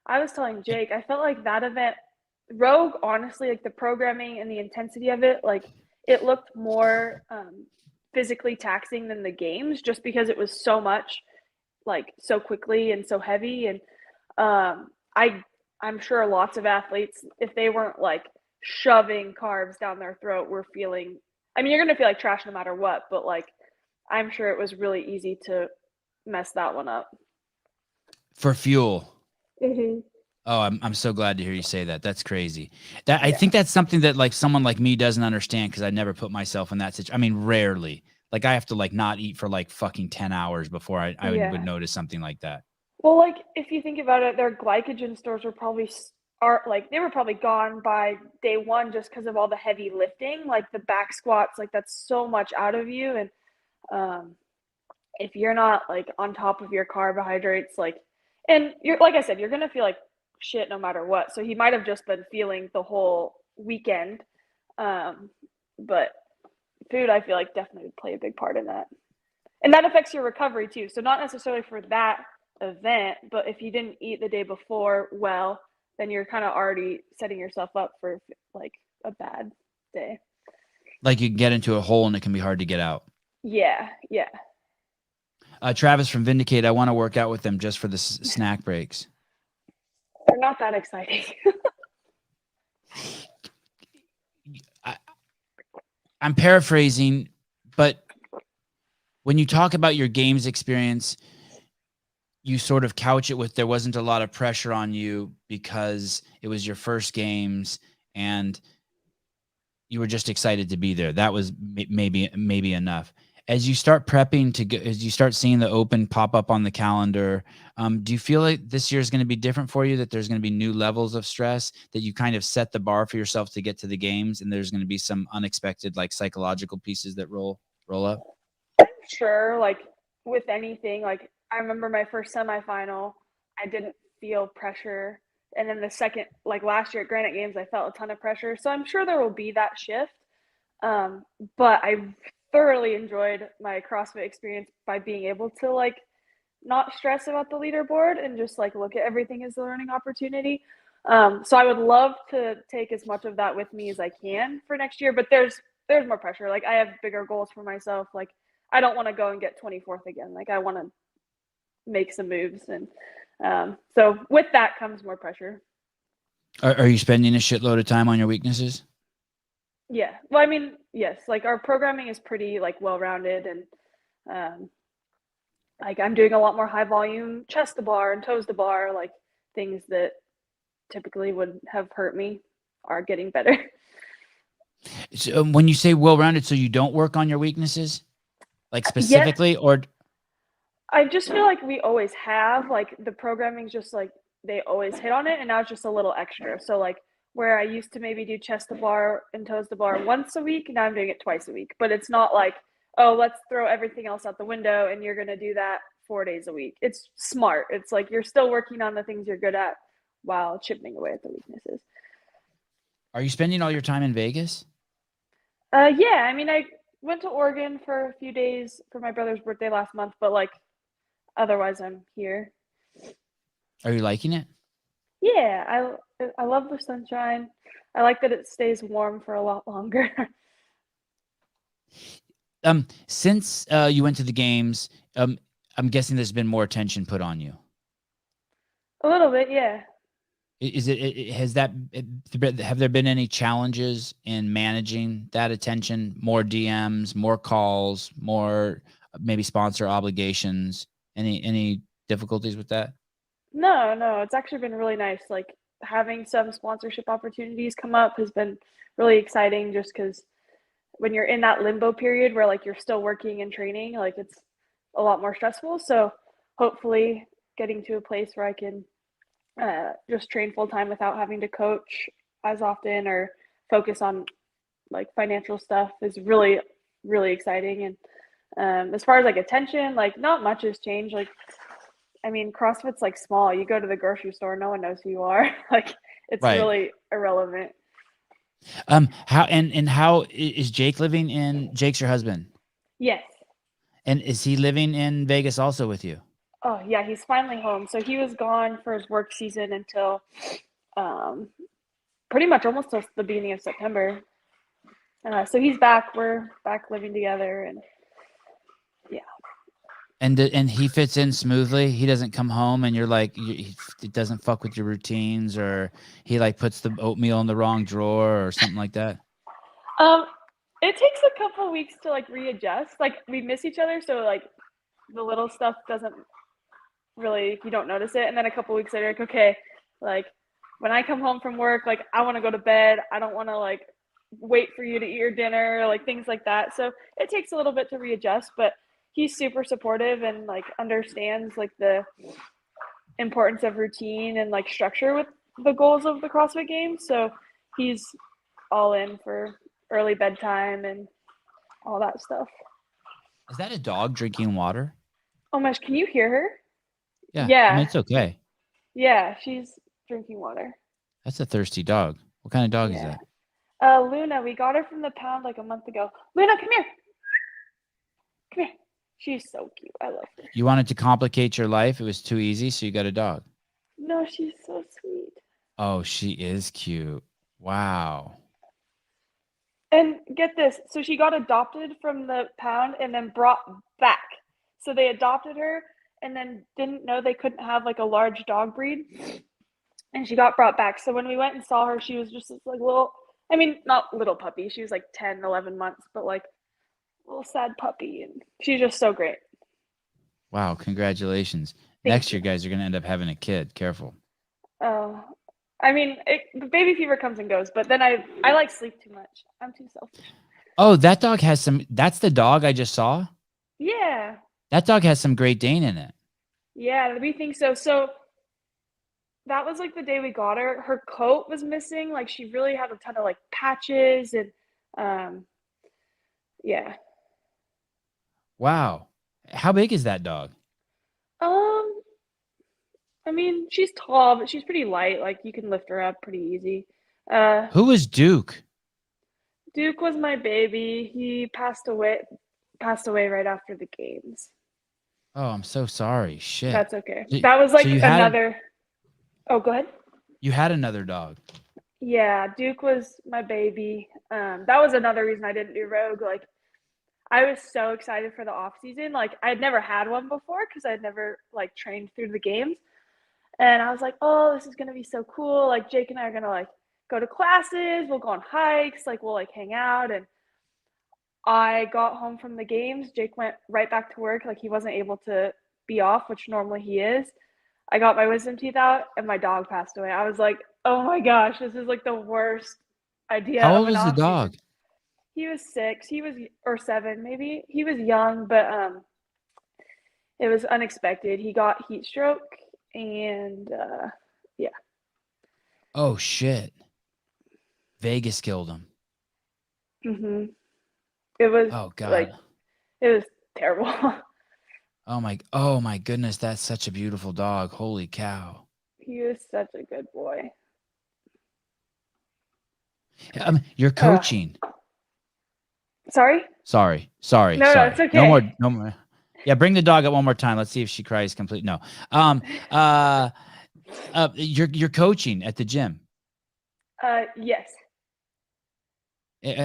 I was telling Jake, I felt like that event, Rogue, honestly, like the programming and the intensity of it, like it looked more physically taxing than the games just because it was so much, like so quickly and so heavy. And I'm sure lots of athletes, if they weren't like shoving carbs down their throat, were feeling, I mean, you're going to feel like trash no matter what, but like I'm sure it was really easy to mess that one up. For fuel. Mm-hmm. Oh, I'm so glad to hear you say that. That's crazy. That I Yeah. think that's something that like someone like me doesn't understand because I never put myself in that situation. I mean, rarely. Like I have to like not eat for like fucking 10 hours before I would Yeah. notice something like that. Well, like if you think about it, their glycogen stores were probably are like they were probably gone by day one just because of all the heavy lifting, like the back squats, like that's so much out of you. And um, if you're not like on top of your carbohydrates, like, and you're like I said, you're gonna feel like shit no matter what. So he might have just been feeling the whole weekend, but food, I feel like, definitely would play a big part in that. And that affects your recovery too. So not necessarily for that event, but if you didn't eat the day before well, then you're kind of already setting yourself up for like a bad day. Like you get into a hole and it can be hard to get out. Yeah. Travis from Vindicate, I want to work out with them just for the snack breaks. They're not that exciting. I'm paraphrasing, but when you talk about your games experience, you sort of couch it with there wasn't a lot of pressure on you because it was your first games and you were just excited to be there. That was maybe enough. As you start prepping to go, as you start seeing the Open pop up on the calendar, do you feel like this year is going to be different for you, that there's going to be new levels of stress, that you kind of set the bar for yourself to get to the games, and there's going to be some unexpected like psychological pieces that roll up? I'm sure, like with anything, like I remember my first semifinal, I didn't feel pressure. And then the second, like last year at Granite Games, I felt a ton of pressure. So I'm sure there will be that shift. But I thoroughly enjoyed my CrossFit experience by being able to like not stress about the leaderboard and just like look at everything as a learning opportunity. So I would love to take as much of that with me as I can for next year, but there's more pressure. Like I have bigger goals for myself. Like I don't want to go and get 24th again. Like I want to make some moves. And so with that comes more pressure. Are you spending a shitload of time on your weaknesses? Yeah. Well, I mean, yes, like our programming is pretty like well-rounded, and like I'm doing a lot more high volume chest to bar and toes to bar, like things that typically would have hurt me are getting better. So, when you say well-rounded, so you don't work on your weaknesses, like specifically, or I just feel like we always have, like the programming's just like they always hit on it, and now it's just a little extra. So like where I used to maybe do chest to bar and toes to bar once a week, now I'm doing it twice a week. But it's not like, oh, let's throw everything else out the window and you're going to do that 4 days a week. It's smart. It's like you're still working on the things you're good at while chipping away at the weaknesses. are you spending all your time in Vegas? Yeah, I mean, I went to Oregon for a few days for my brother's birthday last month, but like otherwise I'm here. Are you liking it? Yeah, I love the sunshine. I like that it stays warm for a lot longer. Since you went to the games, I'm guessing there's been more attention put on you. A little bit, yeah. Have there been any challenges in managing that attention? More DMs, more calls, more maybe sponsor obligations? Any difficulties with that? No, it's actually been really nice. Like having some sponsorship opportunities come up has been really exciting, just because when you're in that limbo period where like you're still working and training, like it's a lot more stressful. So hopefully getting to a place where I can just train full time without having to coach as often or focus on like financial stuff is really, really exciting. And as far as like attention, like not much has changed. Like, I mean, CrossFit's like small. You go to the grocery store, no one knows who you are. Like it's Right. really irrelevant. How is Jake living in? Jake's your husband. Yes. And is he living in Vegas also with you? Oh yeah, he's finally home. So he was gone for his work season until pretty much almost till the beginning of September. So he's back. We're back living together, and yeah. And he fits in smoothly. He doesn't come home and you're like, it doesn't fuck with your routines, or he like puts the oatmeal in the wrong drawer or something like that. It takes a couple weeks to like readjust. Like we miss each other, so like the little stuff doesn't really, you don't notice it. And then a couple weeks later, like, okay, like when I come home from work, like I want to go to bed. I don't want to like wait for you to eat your dinner, like things like that. So it takes a little bit to readjust, but he's super supportive and like understands like the importance of routine and like structure with the goals of the CrossFit Games. So he's all in for early bedtime and all that stuff. Is that a dog drinking water? Oh my gosh, can you hear her? Yeah. I mean, it's okay. Yeah, she's drinking water. That's a thirsty dog. What kind of dog is that? Luna, we got her from the pound like a month ago. Luna, come here. Come here. She's so cute. I love her. You wanted to complicate your life. It was too easy, so you got a dog. No, she's so sweet. Oh, she is cute. Wow. And get this. So she got adopted from the pound and then brought back. So they adopted her and then didn't know they couldn't have like a large dog breed. And she got brought back. So when we went and saw her, she was just this like little, I mean, not little puppy. She was like 10, 11 months, but like a little sad puppy. And she's just so great. Wow. Congratulations. Thank Next you. year, guys are going to end up having a kid. Careful. Oh, I mean, the baby fever comes and goes, but then I like sleep too much. I'm too selfish. Oh, that dog has some. That's the dog I just saw. Yeah. That dog has some Great Dane in it. Yeah, we think so. So that was like the day we got her. Her coat was missing. Like she really had a ton of like patches and yeah. Wow. How big is that dog? I mean, she's tall, but she's pretty light. Like you can lift her up pretty easy. Who is Duke? Duke was my baby. He passed away right after the games. Oh, I'm so sorry. Shit. That's okay. So- That was like so you had another. Oh, go ahead. You had another dog. Yeah, Duke was my baby. That was another reason I didn't do Rogue. Like, I was so excited for the off season. Like, I'd never had one before because I'd never like trained through the games, and I was like, oh, this is gonna be so cool. Like, Jake and I are gonna like go to classes. We'll go on hikes. Like, we'll like hang out. And I got home from the games. Jake went right back to work. Like, he wasn't able to be off, which normally he is. I got my wisdom teeth out, and my dog passed away. I was like, oh my gosh, this is like the worst idea. How of old an was the off-season. dog? He was 6. He was or 7 maybe. He was young, but it was unexpected. He got heat stroke, and yeah. Oh shit. Vegas killed him. Mhm. It was Oh god. like it was terrible. Oh my goodness, that's such a beautiful dog. Holy cow. He was such a good boy. You're coaching. Sorry? Sorry. No, it's okay. No more. Yeah, bring the dog up one more time. Let's see if she cries complete. No. You're coaching at the gym. Yes.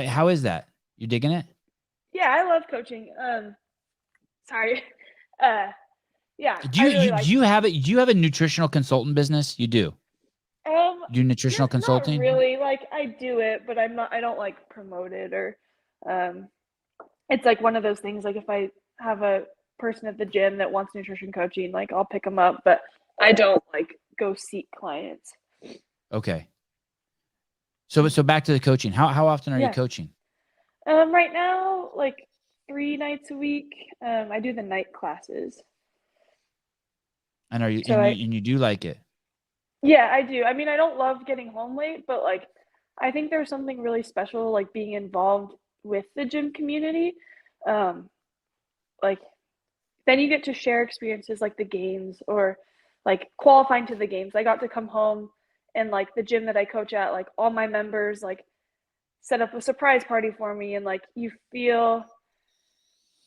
How is that? You digging it? Yeah, I love coaching. Sorry. Yeah. Do you have a nutritional consultant business? You do. You do nutritional consulting? Not really. Like I do it, but I don't like promote it or it's like one of those things like if I have a person at the gym that wants nutrition coaching, like I'll pick them up, but I don't like go seek clients. Okay. So back to the coaching. How often are you coaching? Right now, like 3 nights a week. I do the night classes. And are you So and you do like it? Yeah, I do. I mean, I don't love getting home late, but like I think there's something really special like being involved with the gym community. Like then you get to share experiences like the games or like qualifying to the games. I got to come home and like the gym that I coach at, like all my members like set up a surprise party for me and like you feel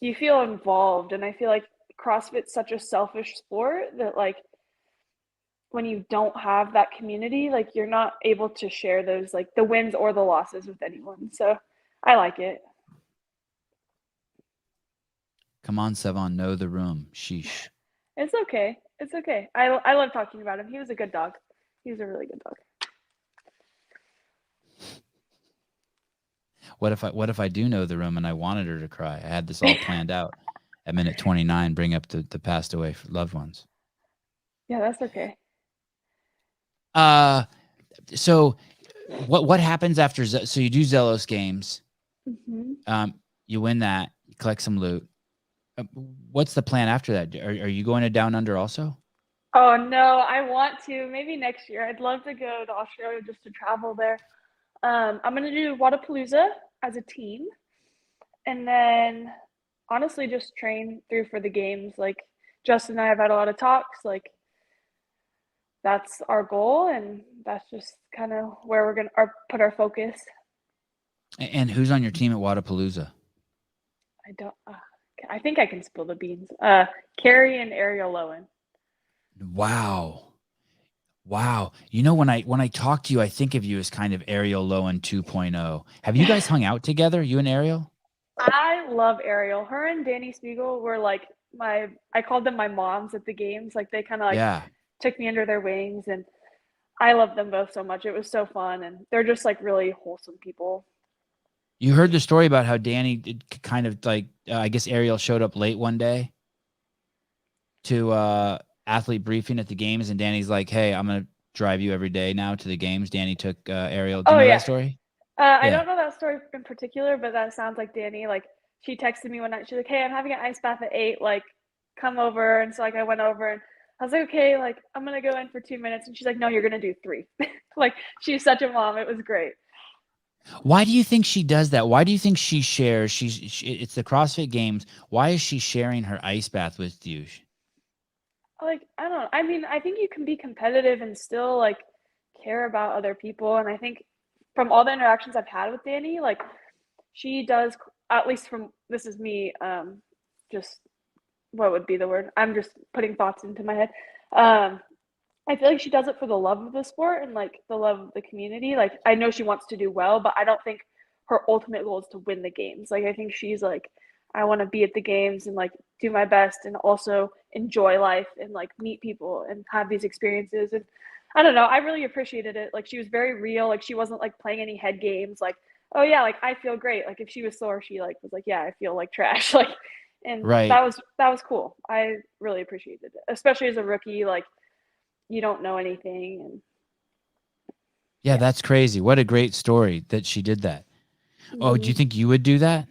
involved. And I feel like CrossFit's such a selfish sport that like when you don't have that community, like you're not able to share those like the wins or the losses with anyone. So I like it. Come on, Sevan, know the room. Sheesh. It's okay. It's okay. I love talking about him. He was a good dog. He was a really good dog. What if I do know the room and I wanted her to cry? I had this all planned out. At minute 29, bring up the passed away loved ones. Yeah, that's okay. So what happens after? So you do Zelos games. Mm-hmm. You win that. You collect some loot. What's the plan after that? Are you going to Down Under also? Oh no, I want to. Maybe next year. I'd love to go to Australia just to travel there. I'm gonna do Wadapalooza as a team, and then honestly just train through for the games. Like Justin and I have had a lot of talks. Like that's our goal, and that's just kind of where we're gonna put our focus. And who's on your team at Wadapalooza? I don't. I think I can spill the beans. Carrie and Ariel Lowen. Wow. Wow. You know, when I talk to you, I think of you as kind of Ariel Lowen 2.0. Have you guys hung out together, you and Ariel? I love Ariel. Her and Danny Spiegel were like I called them my moms at the games. Like they kind of like Yeah. took me under their wings, and I love them both so much. It was so fun, and they're just like really wholesome people. You heard the story about how Danny did kind of like, I guess Ariel showed up late one day to athlete briefing at the games, and Danny's like, "Hey, I'm gonna drive you every day now to the games." Danny took Ariel. Do you Oh know yeah. that story? I Yeah. don't know that story in particular, but that sounds like Danny. Like she texted me one night. She's like, "Hey, I'm having an ice bath at 8. Like, come over." And so like I went over, and I was like, "Okay, like I'm gonna go in for 2 minutes." And she's like, "No, you're gonna do 3." Like she's such a mom. It was great. Why do you think she does that? Why do you think she shares? It's the CrossFit Games. Why is she sharing her ice bath with you? Like I don't know. I mean, I think you can be competitive and still like care about other people. And I think from all the interactions I've had with Danny, like she does, at least from this is me, just what would be the word? I'm just putting thoughts into my head. Um, I feel like she does it for the love of the sport and like the love of the community. Like I know she wants to do well, but I don't think her ultimate goal is to win the games. Like I think she's like, I want to be at the games and like do my best and also enjoy life and like meet people and have these experiences. And I don't know, I really appreciated it. Like she was very real. Like she wasn't like playing any head games. Like, oh yeah, like I feel great. Like if she was sore, she like was like, yeah, I feel like trash. Like, and Right. that was cool. I really appreciated it, especially as a rookie. Like you don't know anything, and Yeah, yeah. that's crazy. What a great story that she did that. Oh, do you think you would do that?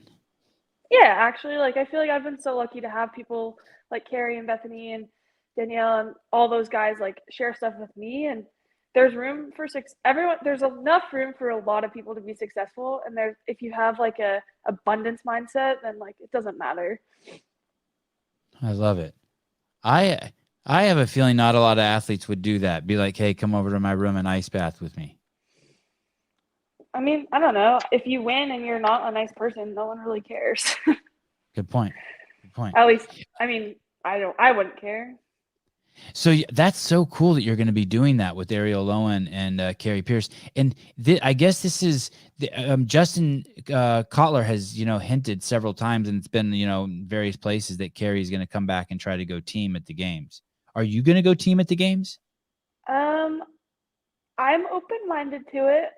Yeah, actually, like I feel like I've been so lucky to have people like Carrie and Bethany and Danielle and all those guys like share stuff with me, and there's room for everyone. There's enough room for a lot of people to be successful, and there's if you have like a abundance mindset, then like it doesn't matter. I love it. I I have a feeling not a lot of athletes would do that. Be like, "Hey, come over to my room and ice bath with me." I mean, I don't know. If you win and you're not a nice person, no one really cares. Good point. Good point. At least, I mean, I wouldn't care. So that's so cool that you're going to be doing that with Ariel Lowen and Carrie Pierce. And I guess this is Justin Kotler has hinted several times, and it's been in various places that Carrie's going to come back and try to go team at the games. Are you going to go team at the games? Um, I'm open-minded to it,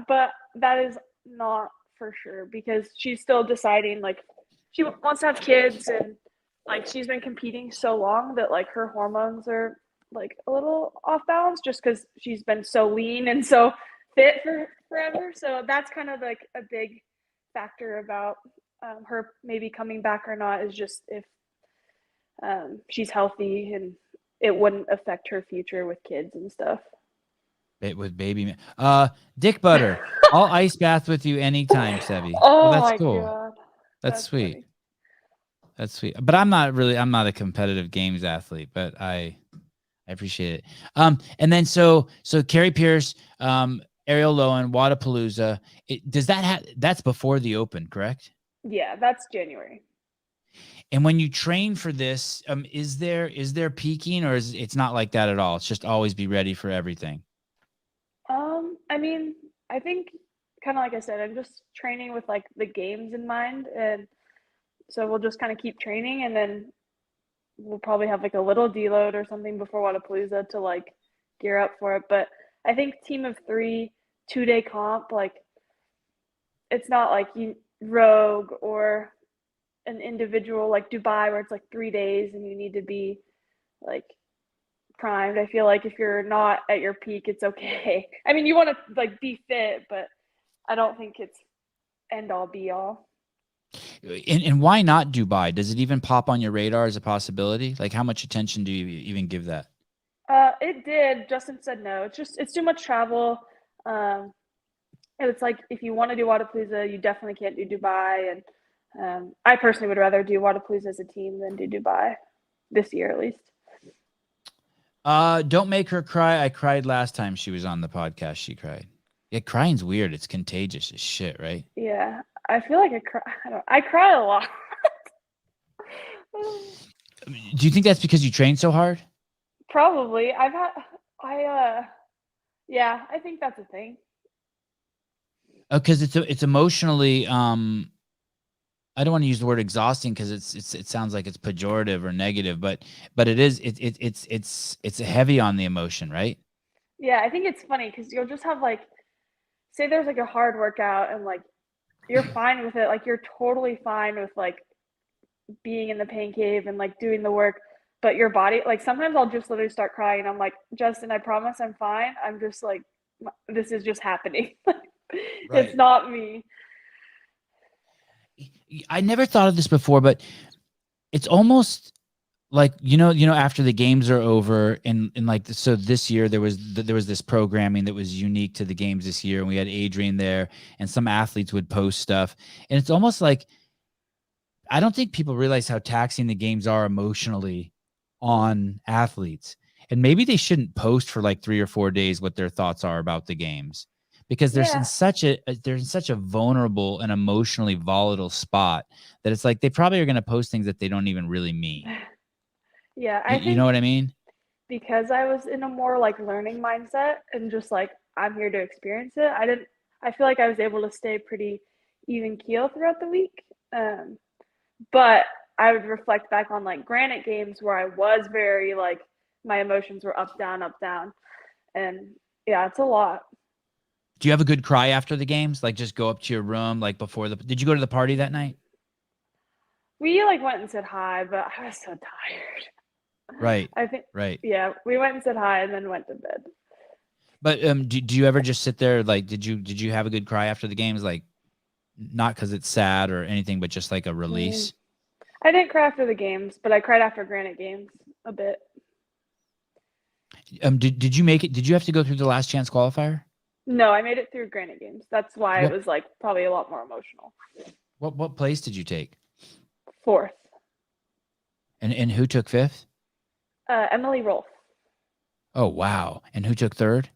but that is not for sure because she's still deciding. Like, she wants to have kids, and like she's been competing so long that like her hormones are like a little off balance just because she's been so lean and so fit for forever. So that's kind of like a big factor about her maybe coming back or not is just if she's healthy and it wouldn't affect her future with kids and stuff. With baby, Dick Butter, I'll ice bath with you anytime, Sevi. Oh, Well, that's my cool. God. That's sweet. Funny. That's sweet. But I'm not a competitive games athlete, but I appreciate it. And then so Carrie Pierce, Ariel Lowen, Wadapalooza. That's before the Open, correct? Yeah, that's January. And when you train for this, is there peaking, or it's not like that at all? It's just always be ready for everything. I mean, I think kind of like I said, I'm just training with like the games in mind, and so we'll just kind of keep training, and then we'll probably have like a little deload or something before Wadapalooza to like gear up for it. But I think team of 3, 2-day comp, like it's not like Rogue or an individual like Dubai where it's like 3 days and you need to be like primed. I feel like if you're not at your peak, it's okay. I mean, you want to like be fit, but I don't think it's end all be all. And why not Dubai? Does it even pop on your radar as a possibility? Like, how much attention do you even give that? It did. Justin said no. It's too much travel. And it's like if you want to do Wadapalooza, you definitely can't do Dubai. And I personally would rather do Wadapalooza as a team than do Dubai this year, at least. Don't make her cry. I cried last time she was on the podcast. She cried. Yeah, crying's weird. It's contagious as shit, right? Yeah, I feel like I cry a lot. Do you think that's because you train so hard? Probably. Yeah, I think that's a thing. Because it's emotionally I don't want to use the word exhausting because it sounds like it's pejorative or negative, but it's heavy on the emotion, right? Yeah, I think it's funny because you'll just have like, say there's like a hard workout and like you're fine with it, like you're totally fine with like being in the pain cave and like doing the work, but your body, like sometimes I'll just literally start crying and I'm like, Justin, I promise I'm fine. I'm just like, this is just happening. It's Right. not me. I never thought of this before, but it's almost like after the games are over and like so this year there was this programming that was unique to the games this year, and we had Adrian there, and some athletes would post stuff, and it's almost like I don't think people realize how taxing the games are emotionally on athletes, and maybe they shouldn't post for like 3 or 4 days what their thoughts are about the games, because they're in such a vulnerable and emotionally volatile spot that it's like they probably are going to post things that they don't even really mean. Yeah, I You think know what I mean? because I was in a more like learning mindset and just like I'm here to experience it. I feel like I was able to stay pretty even keel throughout the week. But I would reflect back on like Granite games where I was very like my emotions were up, down. And yeah, it's a lot. Do you have a good cry after the games? Like just go up to your room like before did you go to the party that night? We like went and said hi, but I was so tired. Right. I think Right. yeah, we went and said hi and then went to bed. But do you ever just sit there like did you have a good cry after the games, like not because it's sad or anything, but just like a release? I didn't cry after the games, but I cried after Granite games a bit. Did you make it? Did you have to go through the last chance qualifier? No, I made it through Granite games. That's why it was like probably a lot more emotional. What place did you take? 4th. And who took 5th? Emily Rolfe. Oh wow! And who took 3rd?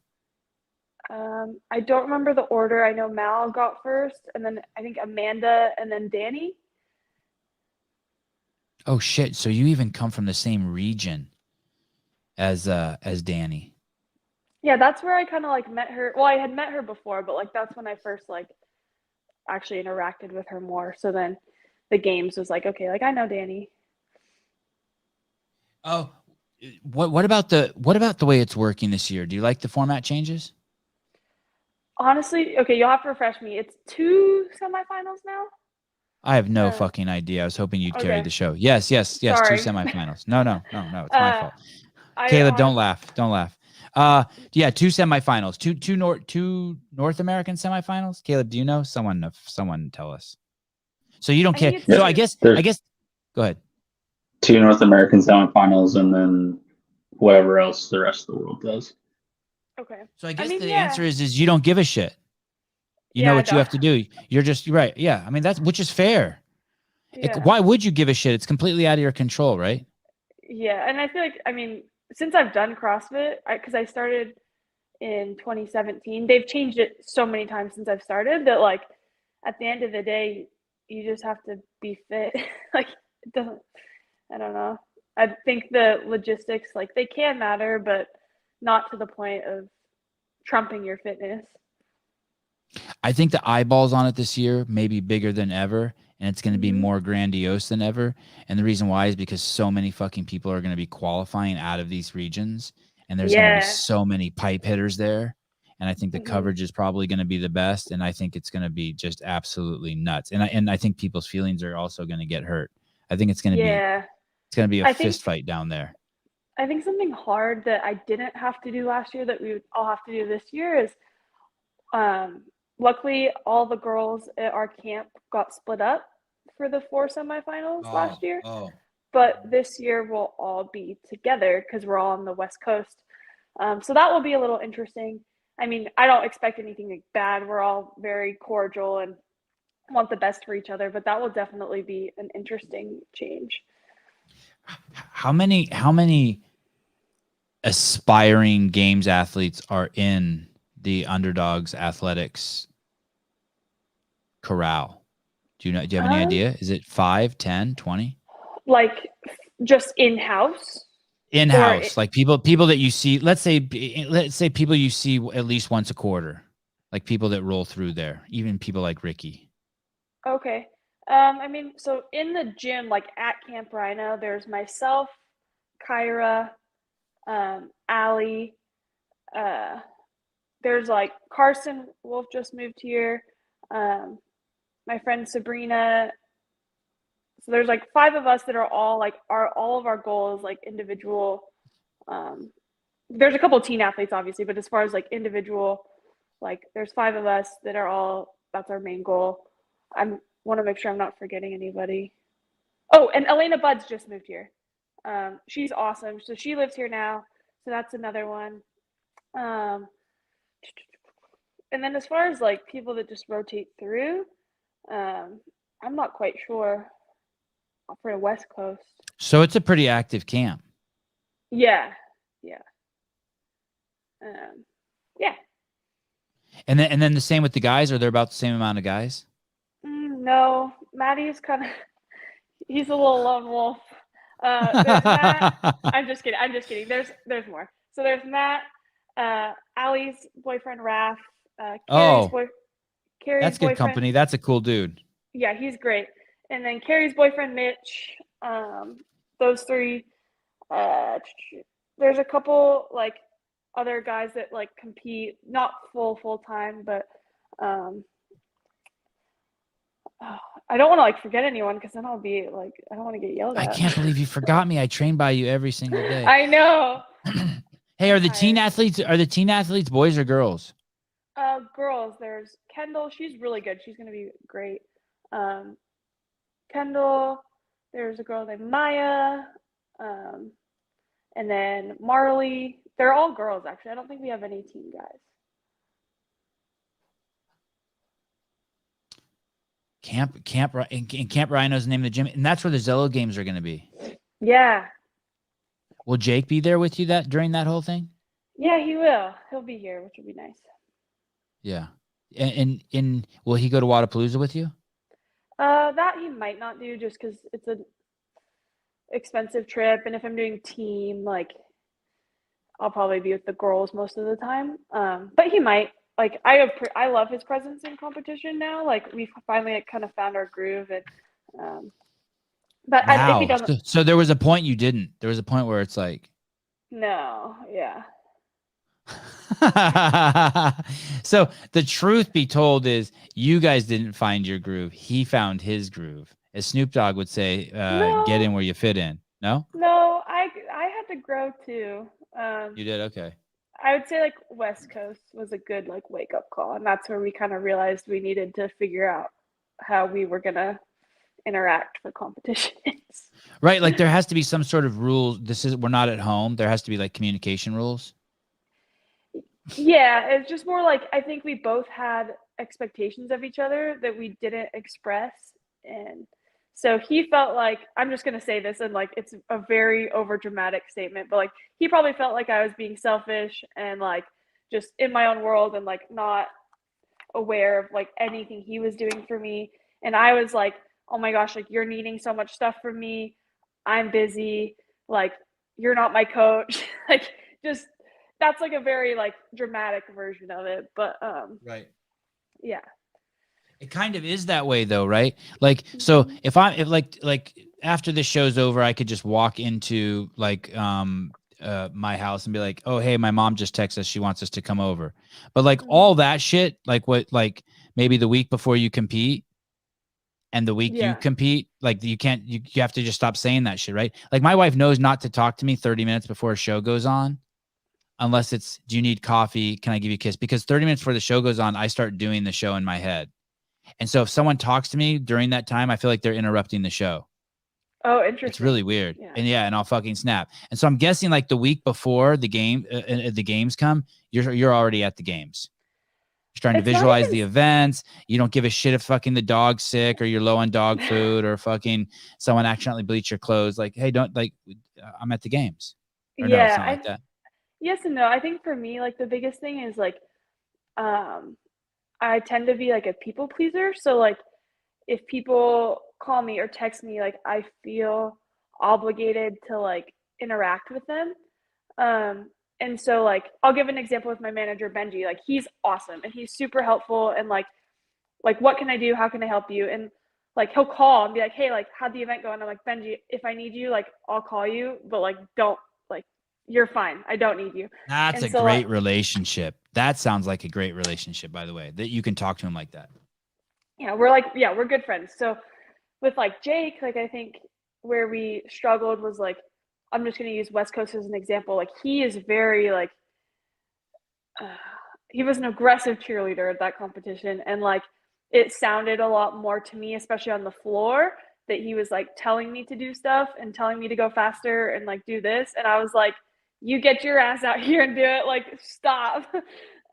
I don't remember the order. I know Mal got 1st, and then I think Amanda, and then Danny. Oh shit! So you even come from the same region as Danny? Yeah, that's where I kind of like met her. Well, I had met her before, but like that's when I first like actually interacted with her more. So then the games was like, okay, like I know Danny. Oh, what about the way it's working this year? Do you like the format changes? Honestly, okay, you'll have to refresh me. It's 2 semifinals now. I have no fucking idea. I was hoping you'd carry Okay. the show. Yes, 2 Sorry. semifinals. No. It's my fault. I Caleb, don't laugh. Don't laugh. Yeah, 2 semifinals. Two North American semifinals. Caleb, do you know? Someone tell us. So you don't care. think it's So two. I guess go ahead. 2 North American semifinals and then whatever else the rest of the world does. Okay. So I guess the answer is you don't give a shit. You know what you have to do. You're just right. Yeah. I mean, which is fair. Yeah. Why would you give a shit? It's completely out of your control, right? Yeah, and I feel like, I mean, since I've done CrossFit, because I started in 2017, they've changed it so many times since I've started that like at the end of the day, you just have to be fit. Like it doesn't, I don't know. I think the logistics, like they can matter, but not to the point of trumping your fitness. I think the eyeballs on it this year may be bigger than ever, and it's going to be more grandiose than ever. And the reason why is because so many fucking people are going to be qualifying out of these regions, and there's going to be so many pipe hitters there. And I think the coverage is probably going to be the best, and I think it's going to be just absolutely nuts. And I think people's feelings are also going to get hurt. I think it's going to be a fist fight down there. I think something hard that I didn't have to do last year that we would all have to do this year is luckily all the girls at our camp got split up for the 4 semifinals last year. But this year we'll all be together because we're all on the West Coast. So that will be a little interesting. I mean, I don't expect anything bad. We're all very cordial and want the best for each other, but that will definitely be an interesting change. How many aspiring games athletes are in the Underdogs Athletics corral? Do you have any idea? Is it 5, 10, 20? Like just in-house? In-house, like people that you see, let's say people you see at least once a quarter, like people that roll through there, even people like Ricky. Okay. I mean, so in the gym, like at Camp Rhino, there's myself, Kyra, Allie, there's like Carson Wolf just moved here, my friend Sabrina. So there's like 5 of us that are all like all of our goals like individual. There's a couple of teen athletes obviously, but as far as like individual, like there's 5 of us that are all, that's our main goal. I want to make sure I'm not forgetting anybody. Oh, and Elena Buds just moved here. She's awesome. So she lives here now. So that's another one. And then as far as like people that just rotate through, I'm not quite sure for the West Coast. So it's a pretty active camp. Yeah. Yeah. And then the same with the guys. Are there about the same amount of guys? No, Maddie's he's a little lone wolf. There's Matt. I'm just kidding. There's more. So there's Matt, Allie's boyfriend Raph, Carrie's that's good company. That's a cool dude. Yeah, he's great. And then Carrie's boyfriend Mitch. Those 3. There's a couple like other guys that like compete, not full time, but I don't want to like forget anyone because then I'll be like, I don't want to get yelled at. I can't believe you forgot me. I train by you every single day. I know. Hey, are the teen athletes boys or girls? Girls. There's Kendall. She's really good. She's gonna be great. Kendall. There's a girl named Maya. And then Marley. They're all girls actually. I don't think we have any teen guys. Camp Rhino's the name of the gym, and that's where the Zello games are going to be. Yeah. Will Jake be there with you during that whole thing? Yeah, he will. He'll be here, which will be nice. Yeah. And will he go to Wadapalooza with you? That he might not do just because it's an expensive trip, and if I'm doing team, like I'll probably be with the girls most of the time. But he might. Like I love his presence in competition now. Like we've finally kind of found our groove, and but wow. If he doesn't, so there was a point you didn't. There was a point where it's like, no, yeah. So the truth be told is, you guys didn't find your groove. He found his groove, as Snoop Dogg would say. No. Get in where you fit in. No. No, I had to grow too. You did, okay. I would say like West Coast was a good like wake up call, and that's where we kind of realized we needed to figure out how we were gonna interact for competitions. Right, like there has to be some sort of rules. We're not at home. There has to be like communication rules. Yeah, it's just more like I think we both had expectations of each other that we didn't express, and so he felt like, I'm just gonna say this, and like it's a very over dramatic statement, but like he probably felt like I was being selfish and like just in my own world and like not aware of like anything he was doing for me. And I was like, oh my gosh, like you're needing so much stuff from me. I'm busy. Like you're not my coach. Like just that's like a very like dramatic version of it. But right. Yeah. It kind of is that way though, right? Like, so if like after this show's over, I could just walk into like my house and be like, oh hey, my mom just texted us, she wants us to come over. But like all that shit, like what, like maybe the week before you compete and the week you compete, like you have to just stop saying that shit, right? Like my wife knows not to talk to me 30 minutes before a show goes on, unless it's, do you need coffee? Can I give you a kiss? Because 30 minutes before the show goes on, I start doing the show in my head. And so if someone talks to me during that time, I feel like they're interrupting the show. Oh, interesting. It's really weird. Yeah. And I'll fucking snap. And so I'm guessing like the week before the game, the games come, you're already at the games. You're starting to visualize the events. You don't give a shit if fucking the dog's sick or you're low on dog food or fucking someone accidentally bleach your clothes. Like, hey, don't like, I'm at the games. Or no, it's not like that. Yes and no. I think for me, like the biggest thing is like I tend to be like a people pleaser. So like if people call me or text me, like I feel obligated to like interact with them. And so like I'll give an example with my manager Benji. Like he's awesome and he's super helpful and like what can I do? How can I help you? And like he'll call and be like, hey, like how'd the event go? And I'm like, Benji, if I need you, like I'll call you, but like don't like you're fine. I don't need you. That's And a so, great relationship. That sounds like a great relationship, by the way, that you can talk to him like that. Yeah, we're good friends. So with like Jake, like I think where we struggled was like I'm just going to use West Coast as an example. Like he is very like he was an aggressive cheerleader at that competition, and like it sounded a lot more to me, especially on the floor, that he was like telling me to do stuff and telling me to go faster and like do this, and I was like, you get your ass out here and do it, like stop.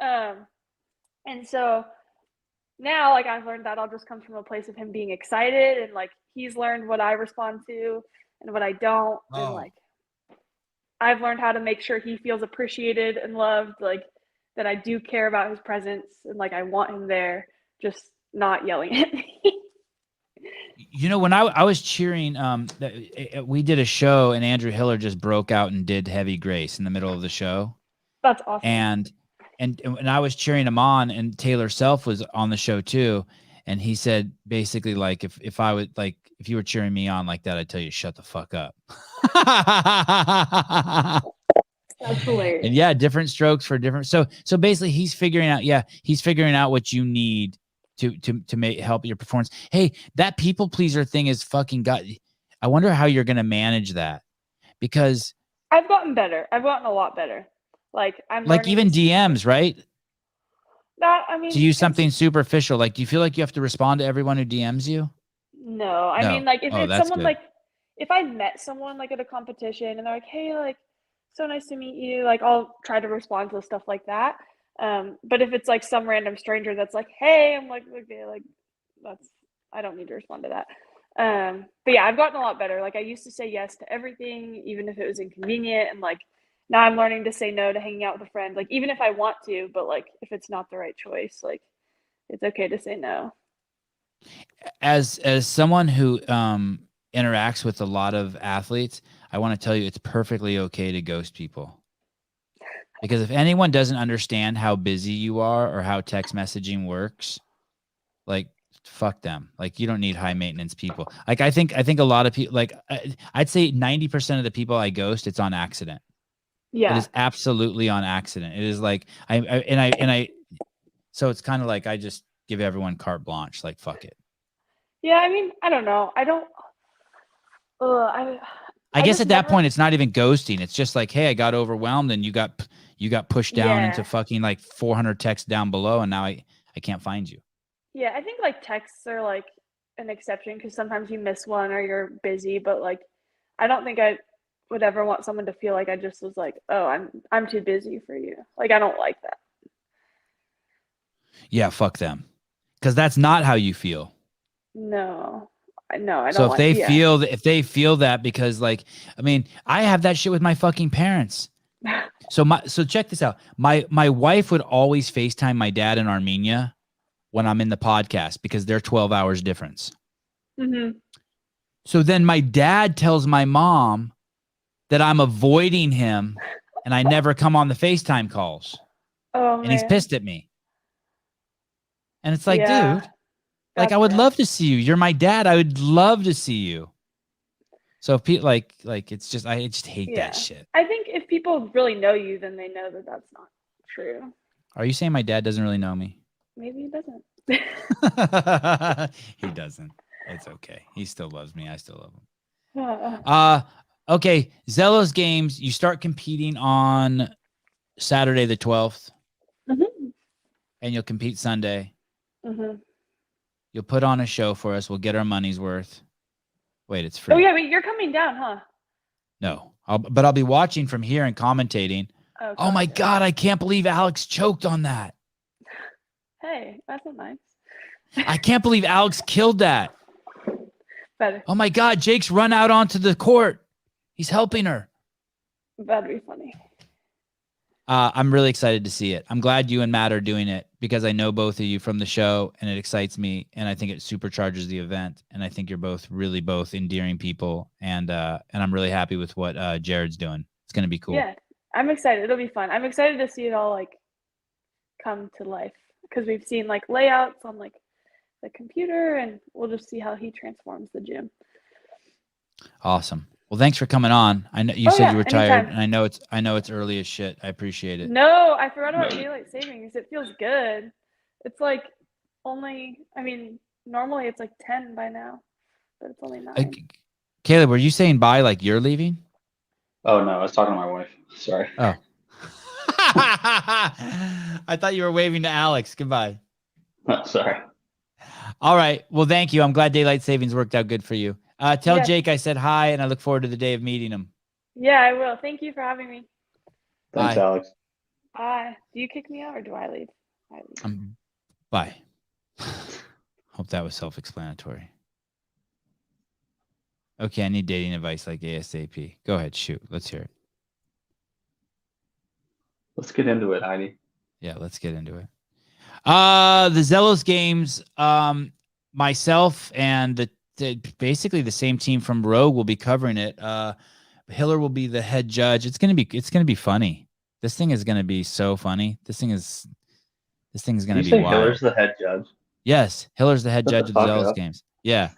And so now like I've learned that all just comes from a place of him being excited, and like he's learned what I respond to and what I don't. And like I've learned how to make sure he feels appreciated and loved, like that I do care about his presence and like I want him there, just not yelling at me. You know, when I was cheering, we did a show and Andrew Hiller just broke out and did Heavy Grace in the middle of the show. That's awesome. And I was cheering him on, and Taylor Self was on the show too. And he said basically like if I would like if you were cheering me on like that, I'd tell you shut the fuck up. That's hilarious. And yeah, different strokes for different. So basically he's figuring out what you need to make help your performance. Hey, that people pleaser thing is fucking I wonder how you're gonna manage that, because I've gotten better. I've gotten a lot better. Like I'm like even DMs, right? That I mean To use something superficial, like do you feel like you have to respond to everyone who DMs you? No, I mean like if it's someone good. like if I met someone like at a competition and they're like, hey, like so nice to meet you, like I'll try to respond to stuff like that. But if it's like some random stranger that's like, hey, I'm like, okay, like that's I don't need to respond to that. But yeah, I've gotten a lot better. Like I used to say yes to everything, even if it was inconvenient, and like now I'm learning to say no to hanging out with a friend, like even if I want to, but like if it's not the right choice, like it's okay to say no. As someone who interacts with a lot of athletes, I want to tell you it's perfectly okay to ghost people. Because if anyone doesn't understand how busy you are or how text messaging works, like fuck them. Like you don't need high maintenance people. Like I think a lot of people, like I'd say 90% of the people I ghost, it's on accident. Yeah. It is absolutely on accident. It is like so it's kind of like I just give everyone carte blanche, like fuck it. Yeah, I mean, I don't know. I don't I guess at that point it's not even ghosting. It's just like, hey, I got overwhelmed and you got pushed down into fucking like 400 texts down below, and now I can't find you. Yeah, I think like texts are like an exception because sometimes you miss one or you're busy, but like I don't think I would ever want someone to feel like I just was like, oh, I'm too busy for you. Like I don't like that. Yeah, fuck them. Because that's not how you feel. No, I don't. So if they feel that, because like, I mean, I have that shit with my fucking parents. So check this out. My wife would always FaceTime my dad in Armenia when I'm in the podcast because they're 12 hours difference. Mm-hmm. So then my dad tells my mom that I'm avoiding him and I never come on the FaceTime calls. Oh, and he's pissed at me. And it's like, yeah, dude, like I would love to see you. You're my dad. I would love to see you. So if people like it's just, I just hate that shit. I think if people really know you, then they know that that's not true. Are you saying my dad doesn't really know me? Maybe he doesn't. He doesn't. It's okay. He still loves me. I still love him. Okay. Zelos games. You start competing on Saturday the 12th. Mm-hmm. And you'll compete Sunday. Mm-hmm. You'll put on a show for us. We'll get our money's worth. Wait, it's free. Oh yeah, but you're coming down, huh? No, but I'll be watching from here and commentating. Oh my God, I can't believe Alex choked on that. Hey, that's not nice. I can't believe Alex killed that. Better. Oh my God, Jake's run out onto the court. He's helping her. That'd be funny. I'm really excited to see it. I'm glad you and Matt are doing it because I know both of you from the show, and it excites me, and I think it supercharges the event. And I think you're both endearing people, and I'm really happy with what Jared's doing. It's gonna be cool. Yeah, I'm excited. It'll be fun. I'm excited to see it all like come to life because we've seen like layouts on like the computer, and we'll just see how he transforms the gym. Awesome. Well, thanks for coming on. I know you said you were tired, anytime. and I know it's early as shit. I appreciate it. No, I forgot about daylight savings. It feels good. It's like only, I mean, normally it's like 10 by now, but it's only 9. Caleb, were you saying bye like you're leaving? Oh no, I was talking to my wife. Sorry. Oh. I thought you were waving to Alex. Goodbye. Oh, sorry. All right. Well, thank you. I'm glad daylight savings worked out good for you. Tell Yes. Jake I said hi, and I look forward to the day of meeting him. Yeah, I will. Thank you for having me. Thanks, Bye. Alex. Bye. Do you kick me out or do I leave? I leave. Bye. Hope that was self-explanatory. Okay, I need dating advice like ASAP. Go ahead, shoot. Let's hear it. Let's get into it, Heidi. Yeah, let's get into it. The Zelos games, myself and basically the same team from Rogue will be covering it. Hiller will be the head judge. It's gonna be funny. This thing is gonna be so funny. This thing is gonna be wild. Hiller's the head judge. Yes, Hiller's the head judge of the Zelos games. Yeah.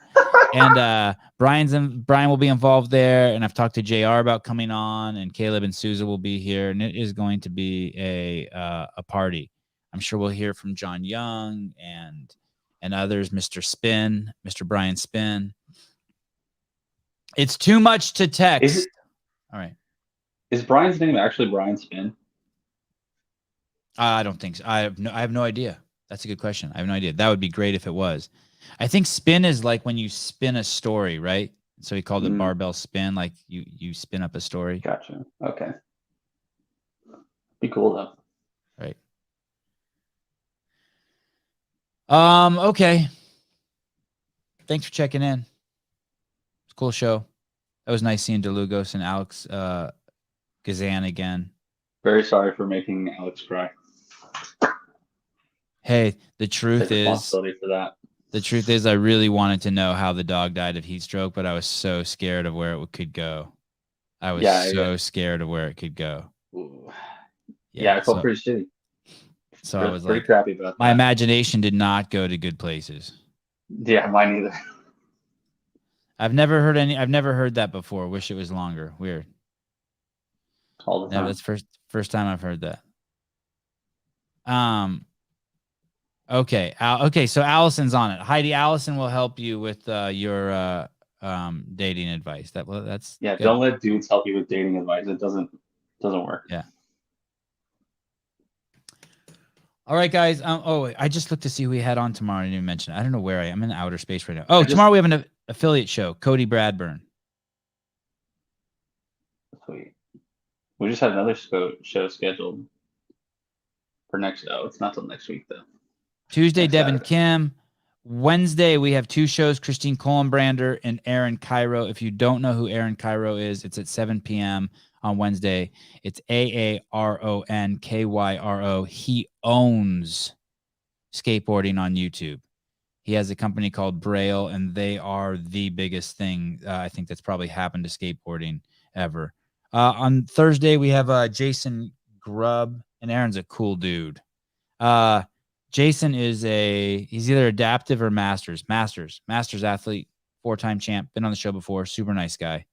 And Brian will be involved there, and I've talked to JR about coming on, and Caleb and Souza will be here, and it is going to be a party. I'm sure we'll hear from John Young and others, Mr. Brian Spin. It's too much to text. All right. Is Brian's name actually Brian Spin? I don't think so. I have no idea. That's a good question. I have no idea. That would be great if it was. I think spin is like when you spin a story, right? So he called it barbell spin, like you spin up a story. Gotcha. Okay. Be cool though. Right. Okay. Thanks for checking in. It's a cool show. That was nice seeing Dlugos and Alex Gazan again. Very sorry for making Alex cry. Hey, the truth is responsibility for that. The truth is I really wanted to know how the dog died of heat stroke, but I was so scared of where it could go. I was scared of where it could go. Ooh. Yeah, I felt pretty shitty. So I was pretty like, crappy about that. My imagination did not go to good places. Yeah, mine either. I've never heard that before. Wish it was longer. Weird. All the time. Yeah, that's first time I've heard that. Okay. Okay. So Allison's on it. Heidi, Allison will help you with your dating advice. That's good. Don't let dudes help you with dating advice. It doesn't work. Yeah. All right, guys. I just looked to see who we had on tomorrow. I didn't even mention it. I don't know where I am. I'm in outer space right now. Tomorrow we have an affiliate show. Cody Bradburn. Sweet. We just had another show scheduled for next. Oh, it's not till next week though. Tuesday, Devin Kim. Wednesday, we have 2 shows, Christine Kohlenbrander and Aaron Cairo. If you don't know who Aaron Cairo is, it's at 7 p.m. on Wednesday. It's AARONKYRO. He owns skateboarding on YouTube. He has a company called Braille, and they are the biggest thing I think that's probably happened to skateboarding ever. On Thursday, we have Jason Grubb, and Aaron's a cool dude. Jason he's either adaptive or masters athlete, 4-time champ, been on the show before, super nice guy. I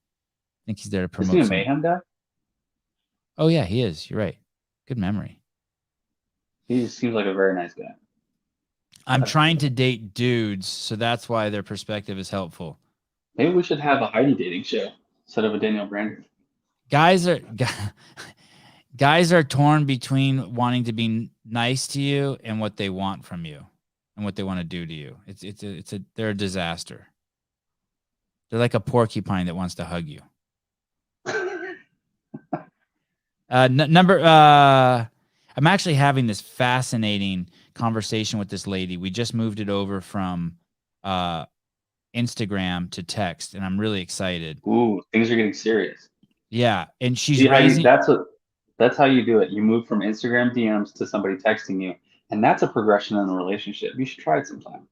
think he's there to promote. Is he a mayhem guy? Oh yeah, he is. You're right. Good memory. He seems like a very nice guy. I'm trying to date dudes, so that's why their perspective is helpful. Maybe we should have a Heidi dating show instead of a Danielle Brander. Guys are torn between wanting to be nice to you and what they want from you and what they want to do to you. They're a disaster. They're like a porcupine that wants to hug you. I'm actually having this fascinating conversation with this lady. We just moved it over from Instagram to text, and I'm really excited. Ooh, things are getting serious. Yeah, and she's Heidi, That's how you do it. You move from Instagram DMs to somebody texting you, and that's a progression in a relationship. You should try it sometime.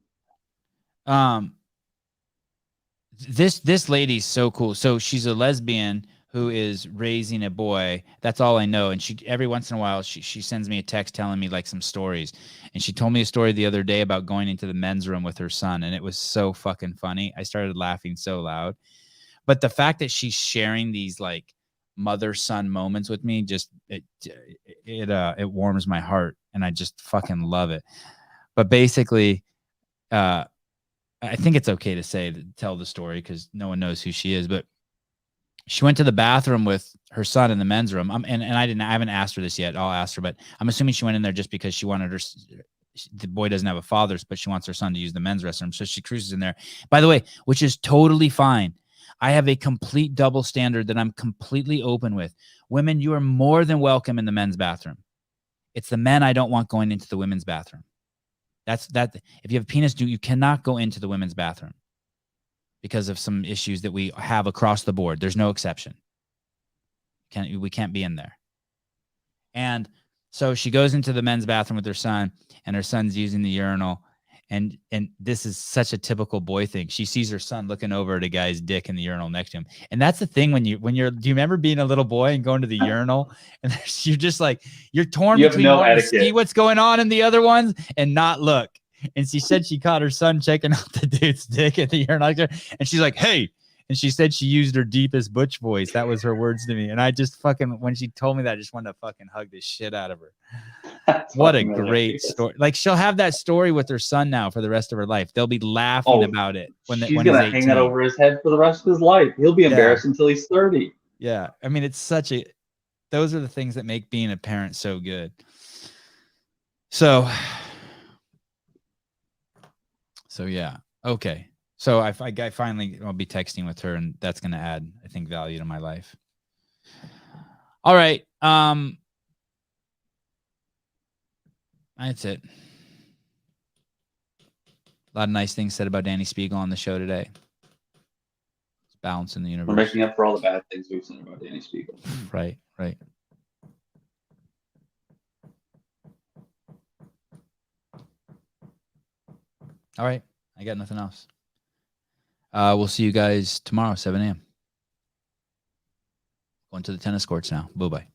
This lady's so cool. So she's a lesbian who is raising a boy. That's all I know. And she every once in a while she sends me a text telling me like some stories. And she told me a story the other day about going into the men's room with her son, and it was so fucking funny. I started laughing so loud. But the fact that she's sharing these like mother-son moments with me, just it warms my heart, and I just fucking love it. But basically, I think it's okay to tell the story because no one knows who she is, but she went to the bathroom with her son in the men's room. And I haven't asked her this yet. I'll ask her, but I'm assuming she went in there just because she wanted the boy doesn't have a father, but she wants her son to use the men's restroom. So she cruises in there, by the way, which is totally fine. I have a complete double standard that I'm completely open with. Women, you are more than welcome in the men's bathroom. It's the men I don't want going into the women's bathroom. That if you have a penis, you cannot go into the women's bathroom because of some issues that we have across the board. There's no exception. We can't be in there. And so she goes into the men's bathroom with her son, and her son's using the urinal. And this is such a typical boy thing. She sees her son looking over at a guy's dick in the urinal next to him. And that's the thing do you remember being a little boy and going to the urinal and you're just like, you're torn between wanting to see what's going on in the other ones and not look. And she said she caught her son checking out the dude's dick at the urinal. And she's like, hey. And she said she used her deepest butch voice. That was her words to me. And I just when she told me that, I just wanted to fucking hug the shit out of her. What a great story. Like, she'll have that story with her son now for the rest of her life. They'll be laughing about it when he's going to hang that over his head for the rest of his life. He'll be embarrassed until he's 30. Yeah. I mean, it's those are the things that make being a parent so good. So yeah. Okay. So I finally I'll be texting with her, and that's going to add, I think, value to my life. All right. That's it. A lot of nice things said about Danny Spiegel on the show today. It's balance in the universe. We're making up for all the bad things we've said about Danny Spiegel. Right. All right. I got nothing else. We'll see you guys tomorrow, 7 a.m. Going to the tennis courts now. Bye-bye.